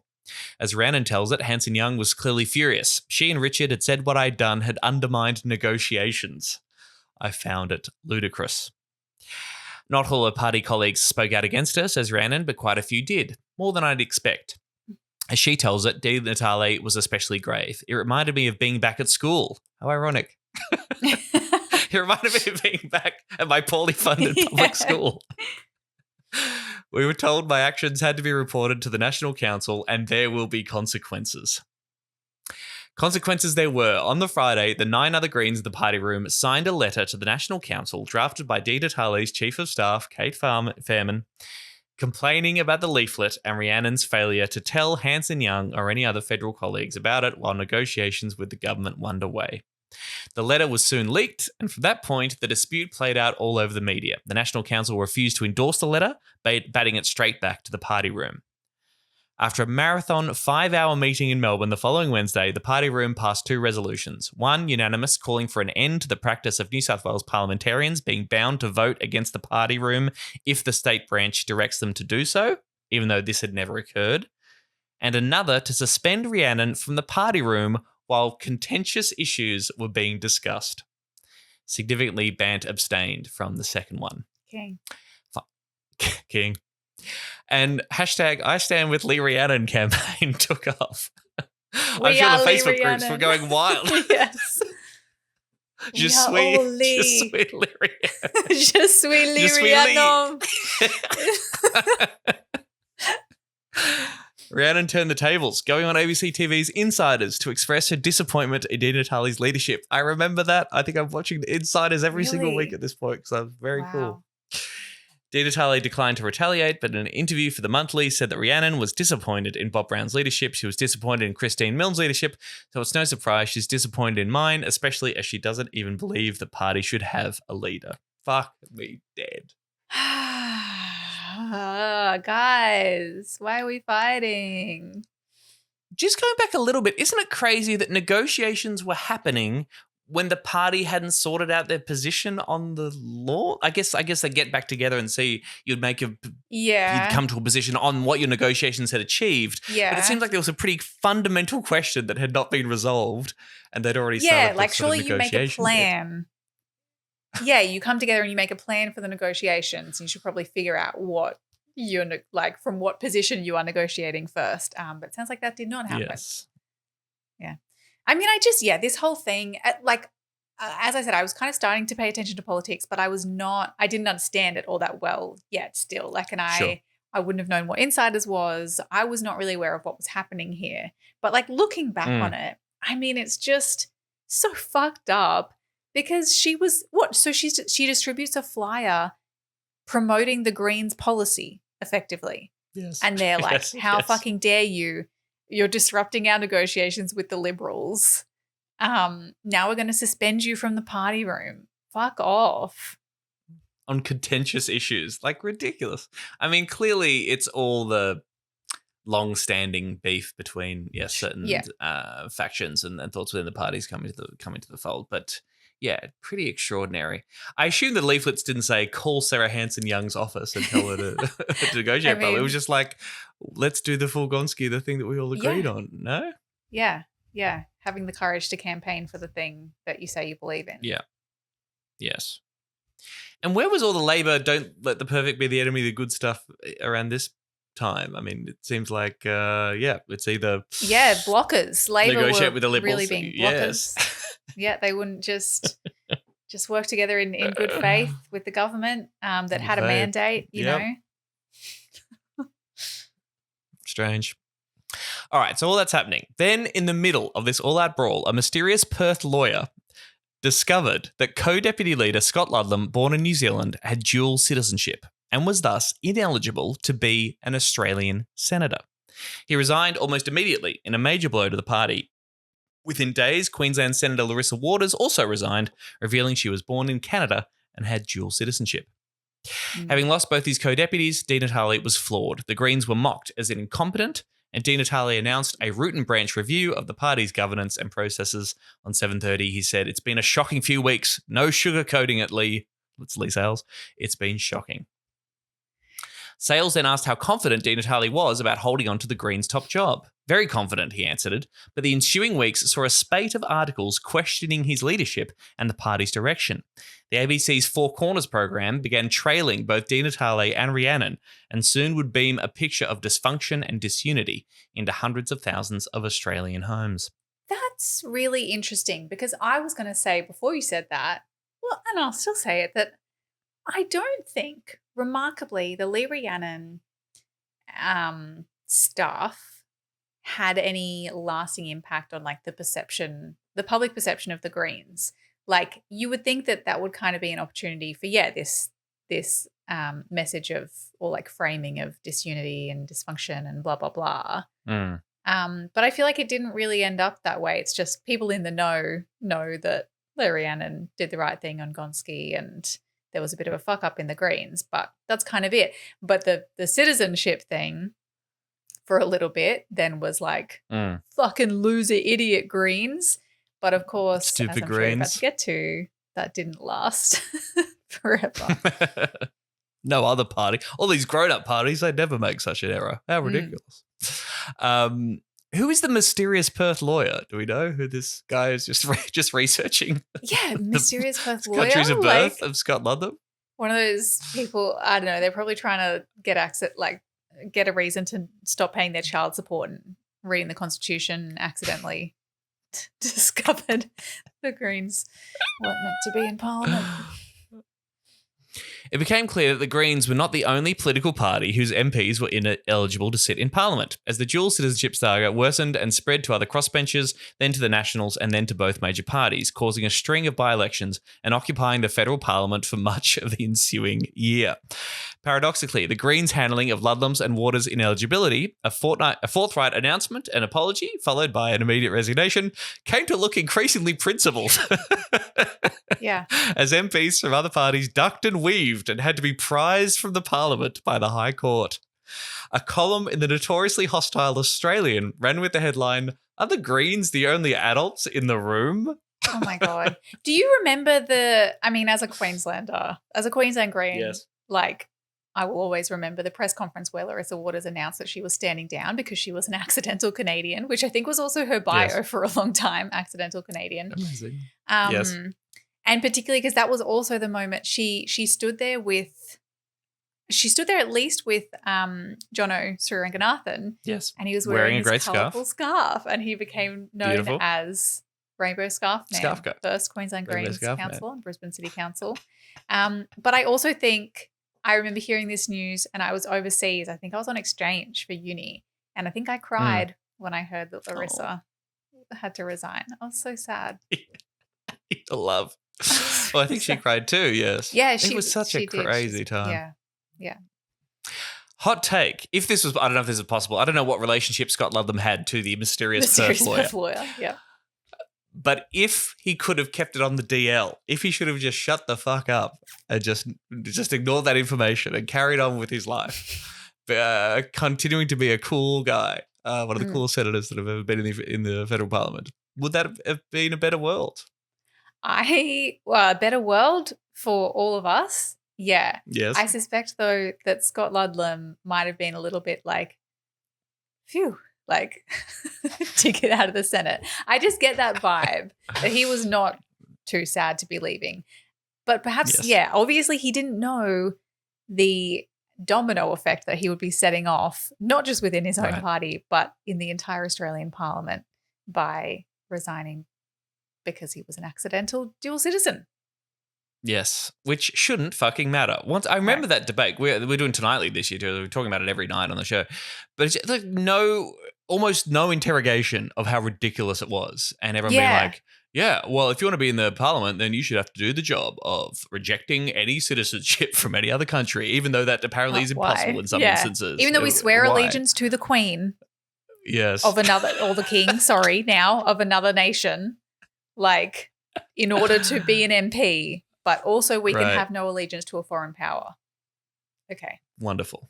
As Rhiannon tells it, Hanson Young was clearly furious. She and Richard had said what I'd done had undermined negotiations. I found it ludicrous. Not all her party colleagues spoke out against her, says Rhiannon, but quite a few did, more than I'd expect. As she tells it, Di Natale was especially grave. It reminded me of being back at school. How ironic. It reminded me of being back at my poorly funded public school. We were told my actions had to be reported to the National Council and there will be consequences. Consequences there were. On the Friday, the 9 other Greens of the party room signed a letter to the National Council drafted by Di Natale's Chief of Staff, Kate Fairman, complaining about the leaflet and Rhiannon's failure to tell Hanson Young or any other federal colleagues about it while negotiations with the government were underway. The letter was soon leaked, and from that point, the dispute played out all over the media. The National Council refused to endorse the letter, batting it straight back to the party room. After a marathon 5-hour meeting in Melbourne the following Wednesday, the party room passed 2 resolutions. One, unanimous, calling for an end to the practice of New South Wales parliamentarians being bound to vote against the party room if the state branch directs them to do so, even though this had never occurred. And another, to suspend Rhiannon from the party room while contentious issues were being discussed. Significantly, Bant abstained from the second one.
King.
And hashtag I Stand With Lee Rhiannon campaign took off.
I'm
sure the
Lee
Facebook
Rhiannon.
groups were going wild.
Yes.
Je suis Lee Rhiannon.
Je suis Lee Rhiannon.
Rhiannon turned the tables, going on ABC TV's Insiders to express her disappointment in Di Natale's leadership. I remember that. I think I'm watching the Insiders every single week at this point because I'm very cool. Di Natale declined to retaliate, but in an interview for The Monthly said that Rhiannon was disappointed in Bob Brown's leadership. She was disappointed in Christine Milne's leadership, so it's no surprise she's disappointed in mine, especially as she doesn't even believe the party should have a leader. Fuck me dead.
Guys, why are we fighting?
Just going back a little bit, isn't it crazy that negotiations were happening when the party hadn't sorted out their position on the law? I guess they get back together and see you'd come to a position on what your negotiations had achieved.
Yeah.
But it seems like there was a pretty fundamental question that had not been resolved and they'd already started
like surely you make a plan. Yeah, you come together and you make a plan for the negotiations. You should probably figure out what you're like from what position you are negotiating first. But it sounds like that did not happen.
Yes.
Yeah. I mean, this whole thing, as I said, I was kind of starting to pay attention to politics, but I didn't understand it all that well yet still. I wouldn't have known what Insiders was. I was not really aware of what was happening here. But looking back on it, I mean, it's just so fucked up because she distributes a flyer promoting the Greens policy effectively.
Yes.
And they're like, how fucking dare you? You're disrupting our negotiations with the Liberals. Now we're going to suspend you from the party room. Fuck off.
On contentious issues. Ridiculous. I mean, clearly it's all the long-standing beef between certain factions and thoughts within the parties coming to the fold. But yeah, pretty extraordinary. I assume the leaflets didn't say call Sarah Hanson-Young's office and tell her to negotiate. It was just like, let's do the full Gonski, the thing that we all agreed on. No?
Yeah. Having the courage to campaign for the thing that you say you believe in.
Yeah. Yes. And where was all the Labor don't let the perfect be the enemy of the good stuff around this time? I mean, it seems like, it's either...
Yeah, blockers. Labor
negotiate
were
with the Liberals.
Really being blockers. Yes. They wouldn't just work together in good faith with the government that had a mandate, you know.
Strange. All right, so all that's happening. Then in the middle of this all-out brawl, a mysterious Perth lawyer discovered that co-deputy leader Scott Ludlam, born in New Zealand, had dual citizenship and was thus ineligible to be an Australian senator. He resigned almost immediately in a major blow to the party. Within days, Queensland Senator Larissa Waters also resigned, revealing she was born in Canada and had dual citizenship. Having lost both his co-deputies, Di Natale was flawed. The Greens were mocked as incompetent, and Di Natale announced a root and branch review of the party's governance and processes. On 7:30, he said, "It's been a shocking few weeks. No sugarcoating it, Lee." It's Lee Sales. "It's been shocking." Sales then asked how confident Di Natale was about holding on to the Greens' top job. "Very confident," he answered, but the ensuing weeks saw a spate of articles questioning his leadership and the party's direction. The ABC's Four Corners program began trailing both Di Natale and Rhiannon and soon would beam a picture of dysfunction and disunity into hundreds of thousands of Australian homes.
That's really interesting because I was going to say before you said that, well, and I'll still say it, that I don't think, remarkably, the Lee Rhiannon stuff had any lasting impact on like the public perception of the Greens. Like you would think that would kind of be an opportunity for this message of or like framing of disunity and dysfunction and blah blah blah. But I feel like it didn't really end up that way. It's just people in the know that Lee Rhiannon did the right thing on Gonski and there was a bit of a fuck up in the Greens, but that's kind of it. But the citizenship thing for a little bit then was like fucking loser idiot Greens. But of course,
stupid
as I'm
Greens.
sure you're about to get to, that didn't last forever.
No other party. All these grown-up parties, they never make such an error. How ridiculous. Who is the mysterious Perth lawyer? Do we know who this guy is just researching?
Yeah, mysterious Perth lawyer.
Countries of birth of Scott Ludlam?
One of those people, I don't know, they're probably trying to get a reason to stop paying their child support and reading the Constitution and accidentally discovered the Greens weren't meant to be in Parliament.
It became clear that the Greens were not the only political party whose MPs were ineligible to sit in Parliament, as the dual citizenship saga worsened and spread to other crossbenchers, then to the Nationals and then to both major parties, causing a string of by-elections and occupying the federal parliament for much of the ensuing year. Paradoxically, the Greens' handling of Ludlam's and Waters' ineligibility, a forthright announcement and apology, followed by an immediate resignation, came to look increasingly principled.
Yeah.
As MPs from other parties ducked and weaved and had to be prized from the Parliament by the High Court. A column in the notoriously hostile Australian ran with the headline, "Are the Greens the only adults in the room?"
Oh my God. Do you remember as a Queenslander, as a Queensland Green,
yes.
I will always remember the press conference where Larissa Waters announced that she was standing down because she was an accidental Canadian, which I think was also her bio for a long time, accidental Canadian.
Amazing.
Yes. And particularly because that was also the moment she stood there at least with Jono Sriranganathan.
Yes.
And he was wearing
a great
colourful scarf. And he became known as Rainbow Scarf Man, first Queensland Greens Council and Brisbane City Council. But I also think I remember hearing this news and I was overseas. I think I was on exchange for uni. And I think I cried when I heard that Larissa had to resign. I was so sad.
Love. Well, I think she cried too, yes.
Yeah,
it was such a crazy time.
Yeah.
Hot take. If this was, I don't know if this is possible. I don't know what relationship Scott Ludlam had to the mysterious Perth lawyer.
Yeah.
But if he could have kept it on the DL, if he should have just shut the fuck up and just ignored that information and carried on with his life, continuing to be a cool guy, one of the coolest senators that have ever been in the federal parliament. Would that have been a better world?
A better world for all of us? Yeah.
Yes.
I suspect, though, that Scott Ludlam might have been a little bit like, phew, like to get out of the Senate. I just get that vibe that he was not too sad to be leaving. But perhaps, obviously he didn't know the domino effect that he would be setting off, not just within his own party, but in the entire Australian Parliament by resigning because he was an accidental dual citizen.
Yes, which shouldn't fucking matter. Once I remember that debate. We're doing Tonightly this year too. We're talking about it every night on the show. But it's like almost no interrogation of how ridiculous it was. And everyone being like, yeah, well, if you want to be in the parliament, then you should have to do the job of rejecting any citizenship from any other country, even though that apparently is impossible in some instances.
Even though we swear allegiance to the Queen.
Yes.
Of another, or the King, of another nation, like in order to be an MP, but also we can have no allegiance to a foreign power. Okay.
Wonderful.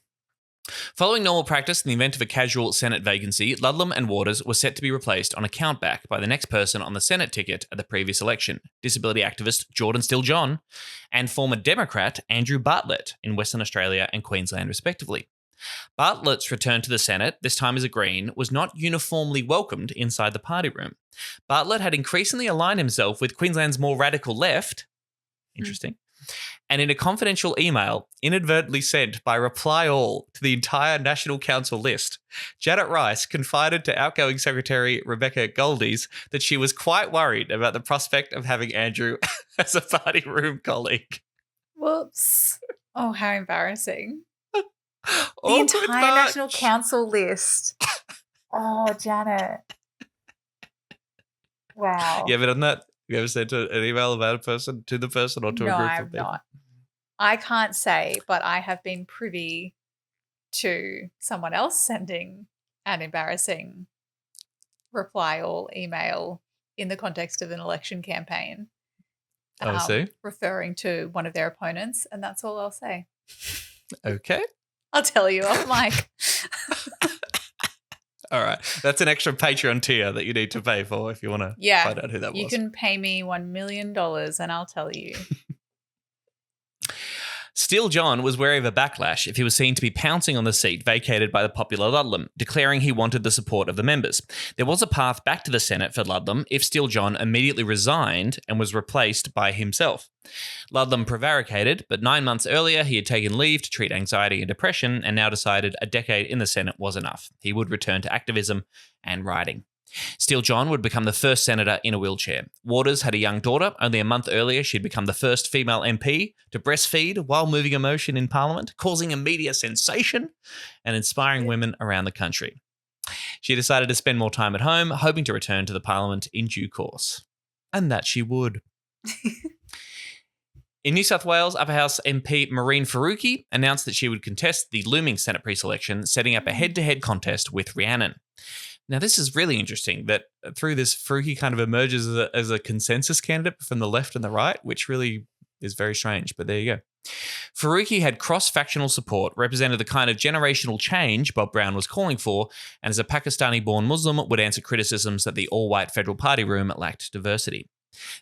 Following normal practice in the event of a casual Senate vacancy, Ludlam and Waters were set to be replaced on a countback by the next person on the Senate ticket at the previous election, disability activist Jordan Still John and former Democrat Andrew Bartlett in Western Australia and Queensland, respectively. Bartlett's return to the Senate, this time as a Green, was not uniformly welcomed inside the party room. Bartlett had increasingly aligned himself with Queensland's more radical left, interesting, and in a confidential email inadvertently sent by Reply All to the entire National Council list, Janet Rice confided to outgoing Secretary Rebecca Goldie's that she was quite worried about the prospect of having Andrew as a party room colleague.
Whoops. Oh, how embarrassing. The entire National Council list. Oh, Janet. Wow.
You ever done that? You ever sent an email about a person to the person or to a group of people?
No, I have not. I can't say, but I have been privy to someone else sending an embarrassing Reply All email in the context of an election campaign.
I see.
Referring to one of their opponents, and that's all I'll say.
Okay.
I'll tell you off mic.
All right. That's an extra Patreon tier that you need to pay for if you want to find out who that was.
You can pay me $1 million and I'll tell you.
Still John was wary of a backlash if he was seen to be pouncing on the seat vacated by the popular Ludlam, declaring he wanted the support of the members. There was a path back to the Senate for Ludlam if Still John immediately resigned and was replaced by himself. Ludlam prevaricated, but 9 months earlier he had taken leave to treat anxiety and depression and now decided a decade in the Senate was enough. He would return to activism and writing. Still John would become the first senator in a wheelchair. Waters had a young daughter. Only a month earlier, she'd become the first female MP to breastfeed while moving a motion in Parliament, causing a media sensation and inspiring women around the country. She decided to spend more time at home, hoping to return to the Parliament in due course. And that she would. In New South Wales, Upper House MP Maureen Faruqi announced that she would contest the looming Senate pre-selection, setting up a head-to-head contest with Rhiannon. Now, this is really interesting that through this, Faruqi kind of emerges as a consensus candidate from the left and the right, which really is very strange, but there you go. Faruqi had cross-factional support, represented the kind of generational change Bob Brown was calling for, and as a Pakistani-born Muslim, would answer criticisms that the all-white federal party room lacked diversity.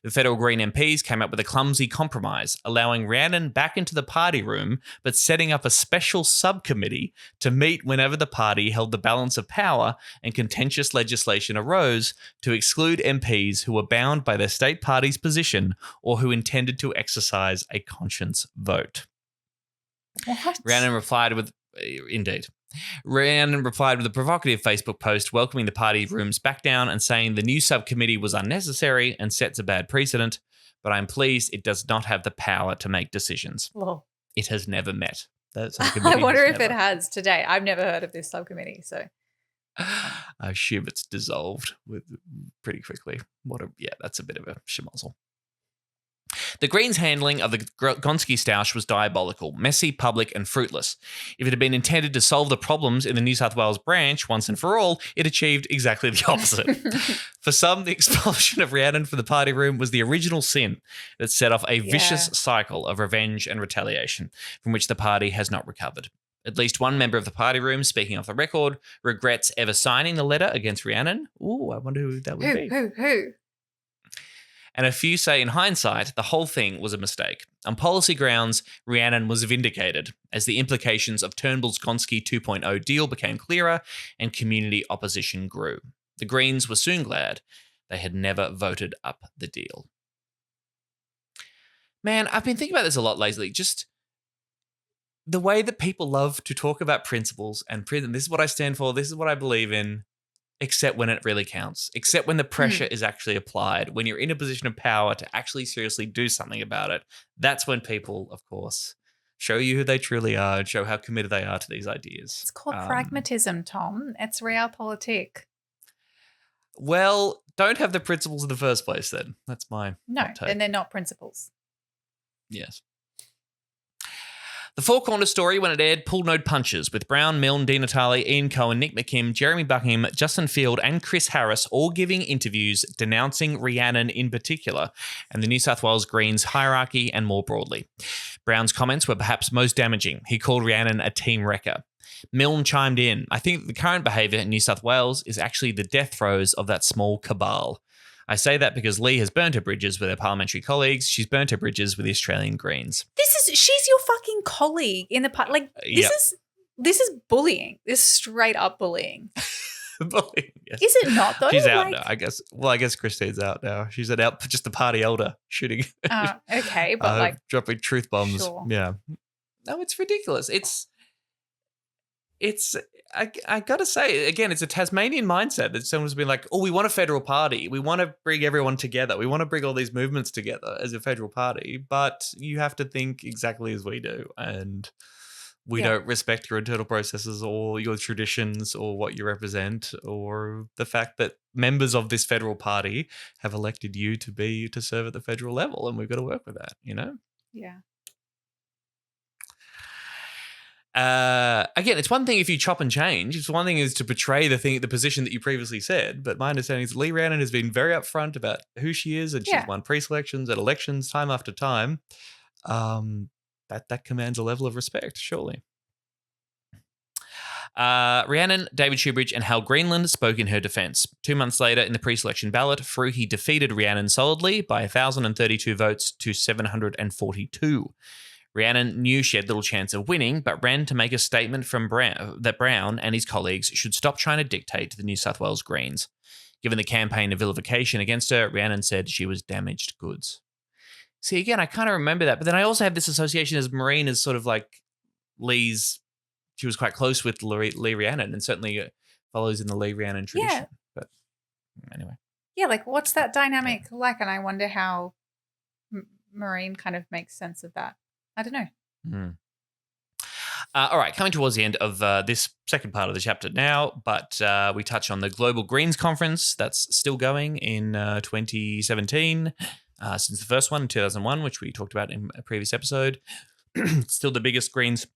The federal Green MPs came up with a clumsy compromise, allowing Rhiannon back into the party room, but setting up a special subcommittee to meet whenever the party held the balance of power and contentious legislation arose to exclude MPs who were bound by their state party's position or who intended to exercise a conscience vote.
What?
Rhiannon replied with, indeed. Rhiannon replied with a provocative Facebook post welcoming the party rooms back down and saying the new subcommittee was unnecessary and sets a bad precedent, but I'm pleased it does not have the power to make decisions.
Whoa.
It has never met.
I wonder if it has today. I've never heard of this subcommittee, so.
I assume it's dissolved pretty quickly. That's a bit of a schmozzle. The Greens' handling of the Gonski stoush was diabolical, messy, public and fruitless. If it had been intended to solve the problems in the New South Wales branch once and for all, it achieved exactly the opposite. For some, the expulsion of Rhiannon from the party room was the original sin that set off a vicious cycle of revenge and retaliation from which the party has not recovered. At least one member of the party room, speaking off the record, regrets ever signing the letter against Rhiannon. Ooh, I wonder who that would be.
Who?
And a few say in hindsight, the whole thing was a mistake. On policy grounds, Rhiannon was vindicated as the implications of Turnbull's Gonski 2.0 deal became clearer and community opposition grew. The Greens were soon glad they had never voted up the deal. Man, I've been thinking about this a lot lately. Just the way that people love to talk about principles and this is what I stand for, this is what I believe in, except when it really counts, except when the pressure is actually applied, when you're in a position of power to actually seriously do something about it. That's when people, of course, show you who they truly are and show how committed they are to these ideas.
It's called pragmatism, Tom. It's realpolitik.
Well, don't have the principles in the first place then. That's my take.
Then they're not principles.
Yes. The Four Corners story, when it aired, pulled no punches, with Brown, Milne, Di Natale, Ian Cohen, Nick McKim, Jeremy Buckingham, Justin Field and Chris Harris all giving interviews denouncing Rhiannon in particular and the New South Wales Greens hierarchy and more broadly. Brown's comments were perhaps most damaging. He called Rhiannon a team wrecker. Milne chimed in, I think the current behaviour in New South Wales is actually the death throes of that small cabal. I say that because Lee has burnt her bridges with her parliamentary colleagues. She's burnt her bridges with the Australian Greens.
She's your fucking colleague in the party. This is bullying. This is straight up bullying.
Bullying, yes.
Is it not though?
She's out now, I guess. Well, I guess Christine's out now. She's just the party elder shooting.
Okay, but
dropping truth bombs.
Sure.
Yeah. No, it's ridiculous. I got to say, again, it's a Tasmanian mindset that someone's been like, oh, we want a federal party. We want to bring everyone together. We want to bring all these movements together as a federal party, but you have to think exactly as we do. And we don't respect your internal processes or your traditions or what you represent or the fact that members of this federal party have elected you to serve at the federal level. And we've got to work with that, you know?
Yeah.
Again, it's one thing if you chop and change. It's one thing is to betray the position that you previously said. But my understanding is Lee Rhiannon has been very upfront about who she is, and she's won pre-selections and elections time after time. That commands a level of respect, surely. Rhiannon, David Shoebridge, and Hal Greenland spoke in her defence. 2 months later, in the pre-selection ballot, Faruqi defeated Rhiannon solidly by 1,032 votes to 742. Rhiannon knew she had little chance of winning, but ran to make a statement from that Brown and his colleagues should stop trying to dictate to the New South Wales Greens. Given the campaign of vilification against her, Rhiannon said she was damaged goods. See, again, I kind of remember that, but then I also have this association as Maureen as sort of like Lee's. She was quite close with Lee Rhiannon and certainly follows in the Lee Rhiannon tradition.
Yeah.
But anyway.
Yeah, like what's that dynamic like? And I wonder how Maureen kind of makes sense of that. I don't know.
All right, coming towards the end of this second part of the chapter now, but we touch on the Global Greens Conference that's still going in 2017, since the first one in 2001, which we talked about in a previous episode. Still the biggest Greens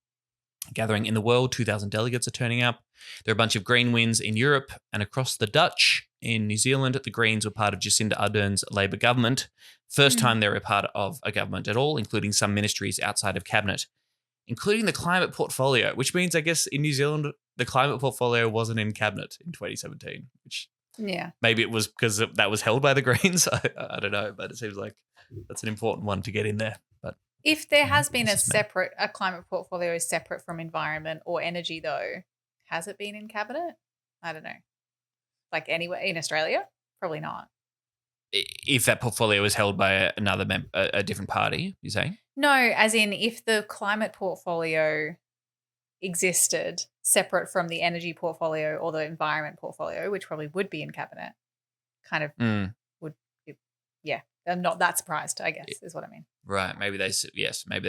gathering in the world. 2,000 delegates are turning up. There are a bunch of Green wins in Europe and across the Dutch. In New Zealand, the Greens were part of Jacinda Ardern's Labor government. First time they were a part of a government at all, including some ministries outside of cabinet, including the climate portfolio, which means, I guess, in New Zealand, the climate portfolio wasn't in cabinet in 2017, which maybe it was because that was held by the Greens. I don't know, but it seems like that's an important one to get in there. But
if there has been a climate portfolio separate from environment or energy, though, has it been in cabinet? I don't know. Like anywhere in Australia? Probably not.
If that portfolio is held by a different party, you're saying?
No, as in if the climate portfolio existed separate from the energy portfolio or the environment portfolio, which probably would be in cabinet, kind of would, I'm not that surprised, I guess, is what I mean.
Right. Maybe they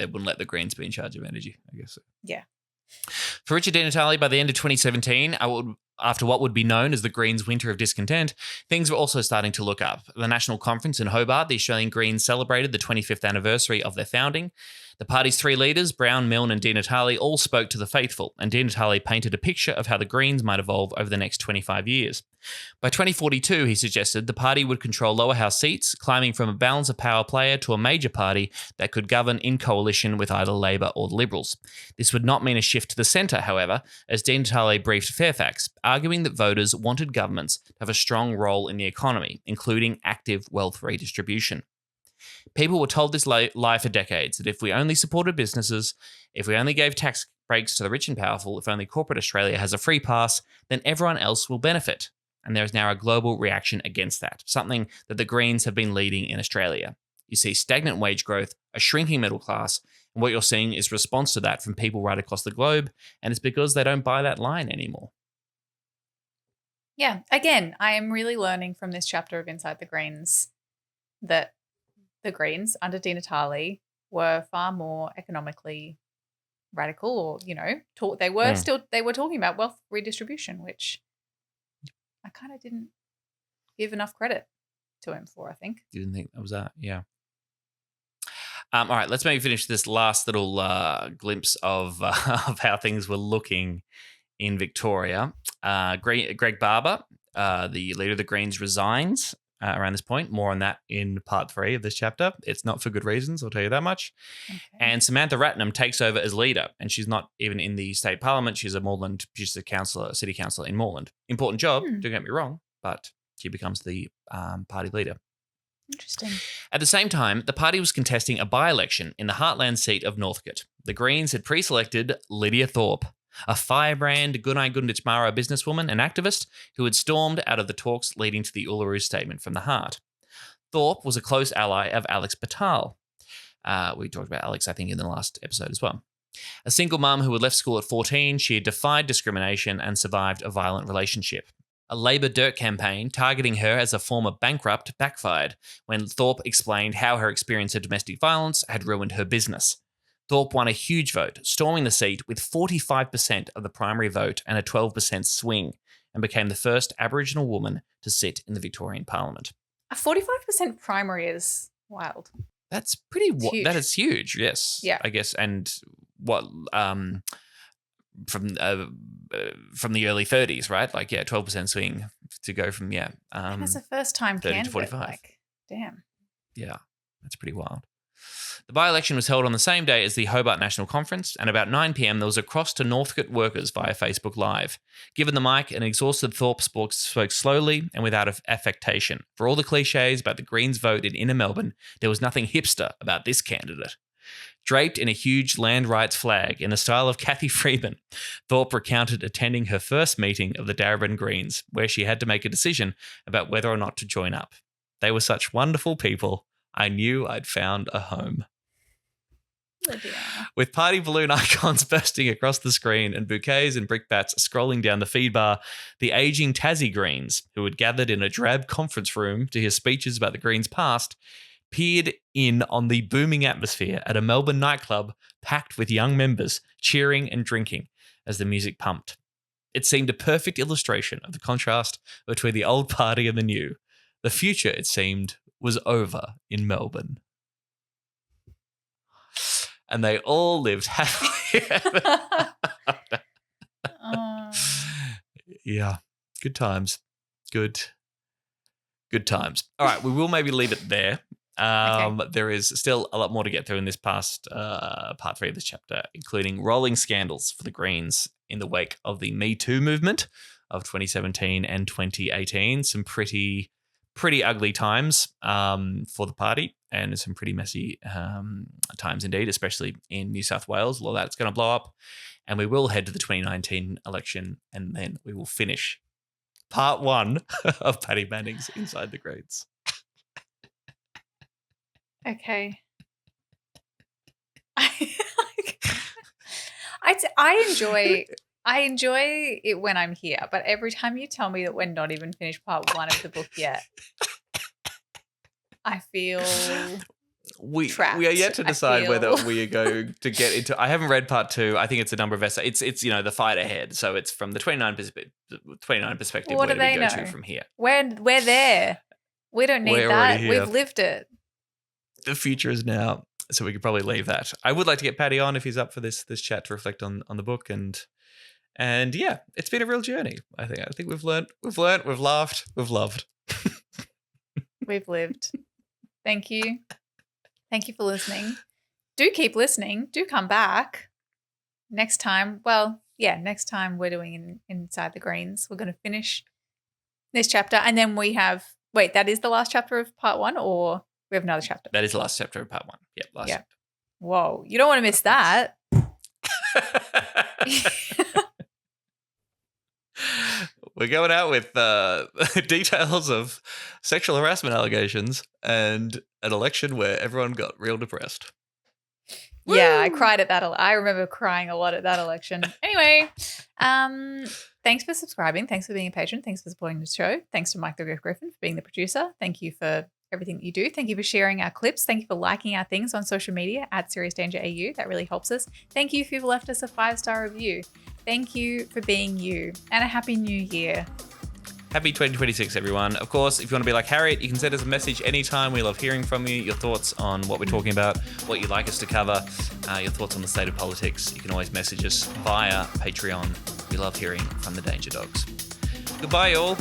wouldn't let the Greens be in charge of energy, I guess.
Yeah.
For Richard Di Natale, by the end of 2017, after what would be known as the Greens' winter of discontent, things were also starting to look up. The National Conference in Hobart, the Australian Greens celebrated the 25th anniversary of their founding. The party's three leaders, Brown, Milne and Di Natale, all spoke to the faithful, and Di Natale painted a picture of how the Greens might evolve over the next 25 years. By 2042, he suggested the party would control lower house seats, climbing from a balance of power player to a major party that could govern in coalition with either Labor or the Liberals. This would not mean a shift to the centre, however, as Di Natale briefed Fairfax, arguing that voters wanted governments to have a strong role in the economy, including active wealth redistribution. People were told this lie for decades, that if we only supported businesses, if we only gave tax breaks to the rich and powerful, if only corporate Australia has a free pass, then everyone else will benefit. And there is now a global reaction against that, something that the Greens have been leading in Australia. You see stagnant wage growth, a shrinking middle class, and what you're seeing is response to that from people right across the globe, and it's because they don't buy that line anymore.
Yeah, again, I am really learning from this chapter of Inside the Greens that the Greens under Di Natale were far more economically radical, or they were talking about wealth redistribution, which I kind of didn't give enough credit to him for. I think
you didn't think that was that, yeah. All right, let's maybe finish this last little glimpse of how things were looking in Victoria. Greg Barber, the leader of the Greens, resigns around this point. More on that in part 3 of this chapter. It's not for good reasons, I'll tell you that much. Okay. And Samantha Ratnam takes over as leader, and she's not even in the state parliament. She's a city councillor in Moreland. Important job, don't get me wrong, but she becomes the party leader.
Interesting.
At the same time, the party was contesting a by-election in the heartland seat of Northcote. The Greens had pre-selected Lydia Thorpe, a firebrand Gunai Gunditjmara businesswoman and activist who had stormed out of the talks leading to the Uluru Statement from the Heart. Thorpe was a close ally of Alex Patal. We talked about Alex, I think, in the last episode as well. A single mum who had left school at 14, she had defied discrimination and survived a violent relationship. A Labor dirt campaign targeting her as a former bankrupt backfired when Thorpe explained how her experience of domestic violence had ruined her business. Thorpe won a huge vote, storming the seat with 45% of the primary vote and a 12% swing, and became the first Aboriginal woman to sit in the Victorian Parliament.
A 45% primary is wild.
That's pretty. That is huge. Yes.
Yeah.
I guess. And what? From the early 30s, right? 12% swing to go from
and as a first-time candidate,
to 45.
Damn.
Yeah, that's pretty wild. The by-election was held on the same day as the Hobart National Conference, and about 9 p.m. there was a cross to Northcote workers via Facebook Live. Given the mic, an exhausted Thorpe spoke slowly and without affectation. For all the cliches about the Greens vote in inner Melbourne, there was nothing hipster about this candidate. Draped in a huge land rights flag in the style of Cathy Freeman, Thorpe recounted attending her first meeting of the Darebin Greens, where she had to make a decision about whether or not to join up. They were such wonderful people. I knew I'd found a home.
Lydia.
With party balloon icons bursting across the screen and bouquets and brickbats scrolling down the feed bar, the ageing Tassie Greens, who had gathered in a drab conference room to hear speeches about the Greens' past, peered in on the booming atmosphere at a Melbourne nightclub packed with young members cheering and drinking as the music pumped. It seemed a perfect illustration of the contrast between the old party and the new. The future, it seemed, was over in Melbourne. And they all lived happily. Yeah, good times. Good times. All right, we will maybe leave it there. Okay. There is still a lot more to get through in this part 3 of this chapter, including rolling scandals for the Greens in the wake of the Me Too movement of 2017 and 2018. Some pretty ugly times for the party, and some pretty messy times indeed, especially in New South Wales. A lot of that's going to blow up, and we will head to the 2019 election, and then we will finish part 1 of Paddy Manning's Inside the Greens.
Okay. I enjoy it when I'm here, but every time you tell me that we're not even finished part 1 of the book yet, I feel trapped.
We are yet to decide whether we are going to get into. I haven't read part 2. I think it's a number of essays. It's the fight ahead. So it's from the 29 perspective.
What
where
do they
we go
know?
To from here?
We're there. We don't need that. We've lived it.
The future is now. So we could probably leave that. I would like to get Paddy on if he's up for this chat to reflect on the book, and yeah, it's been a real journey. I think we've learned, we've laughed, we've loved.
We've lived. Thank you for listening. Do keep listening. Do come back next time. Well, yeah, next time we're doing Inside the Greens. We're going to finish this chapter, and then we have. Wait, that is the last chapter of part 1, or we have another chapter?
That is the last chapter of part 1. Yep, last chapter.
Whoa, you don't want to miss that.
We're going out with details of sexual harassment allegations and an election where everyone got real depressed.
Yeah, I cried at that. I remember crying a lot at that election. Anyway, thanks for subscribing. Thanks for being a patron. Thanks for supporting the show. Thanks to Mike the Griffin for being the producer. Thank you for everything that you do. Thank you for sharing our clips. Thank you for liking our things on social media at Serious Danger AU. That really helps us. Thank you if you've left us a 5-star review. Thank you for being you, and a happy new year.
Happy 2026, everyone. Of course, if you want to be like Harriet, you can send us a message anytime. We love hearing from you, your thoughts on what we're talking about, what you'd like us to cover, your thoughts on the state of politics. You can always message us via Patreon. We love hearing from the Danger Dogs. Goodbye, all.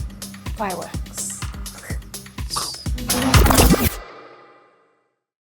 Bye.